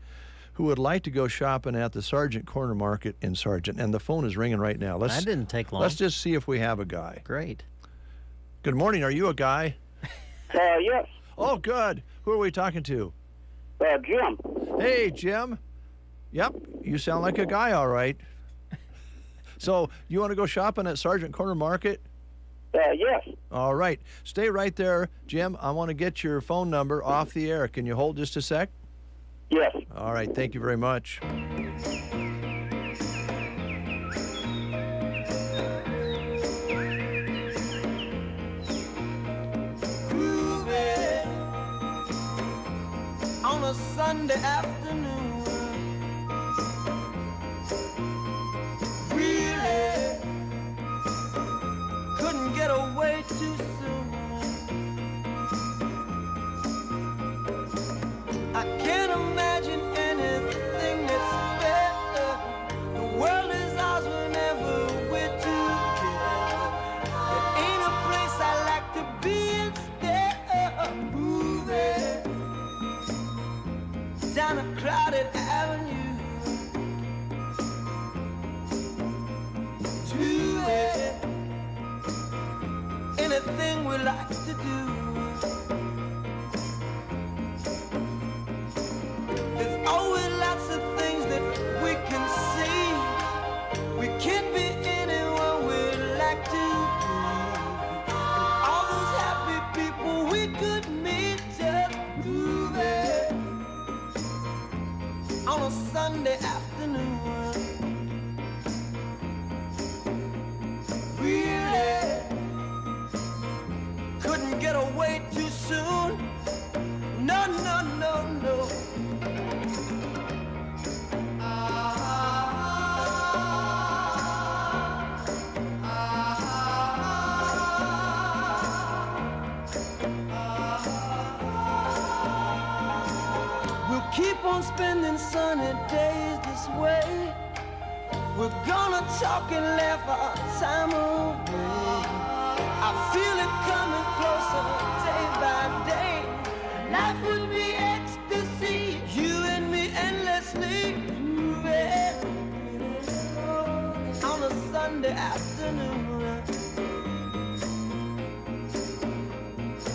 who would like to go shopping at the Sargent Corner Market in Sargent. And the phone is ringing right now. That didn't take long. Let's just see if we have a guy. Great. Good morning. Are you a guy? Yes. Oh, good. Who are we talking to? Jim. Hey, Jim. Yep, you sound like a guy, all right. So you want to go shopping at Sargent Corner Market? Yes. All right. Stay right there, Jim. I want to get your phone number off the air. Can you hold just a sec? Yes. All right. Thank you very much. On a Sunday afternoon, really couldn't get away too soon. I can't imagine anything that's better. The world is ours whenever we're together. There ain't a place I like to be instead of moving down a crowded avenue to anything we like to do. There's always lots of things that we can see. We can be anyone we'd like to be. And all those happy people we could meet just moving on a Sunday afternoon. Really couldn't get away too soon. No, no, no, no. We'll keep on spending sunny days this way. We're gonna talk and laugh our time away. I feel it coming closer day by day. Life would be ecstasy, you and me endlessly moving on a Sunday afternoon.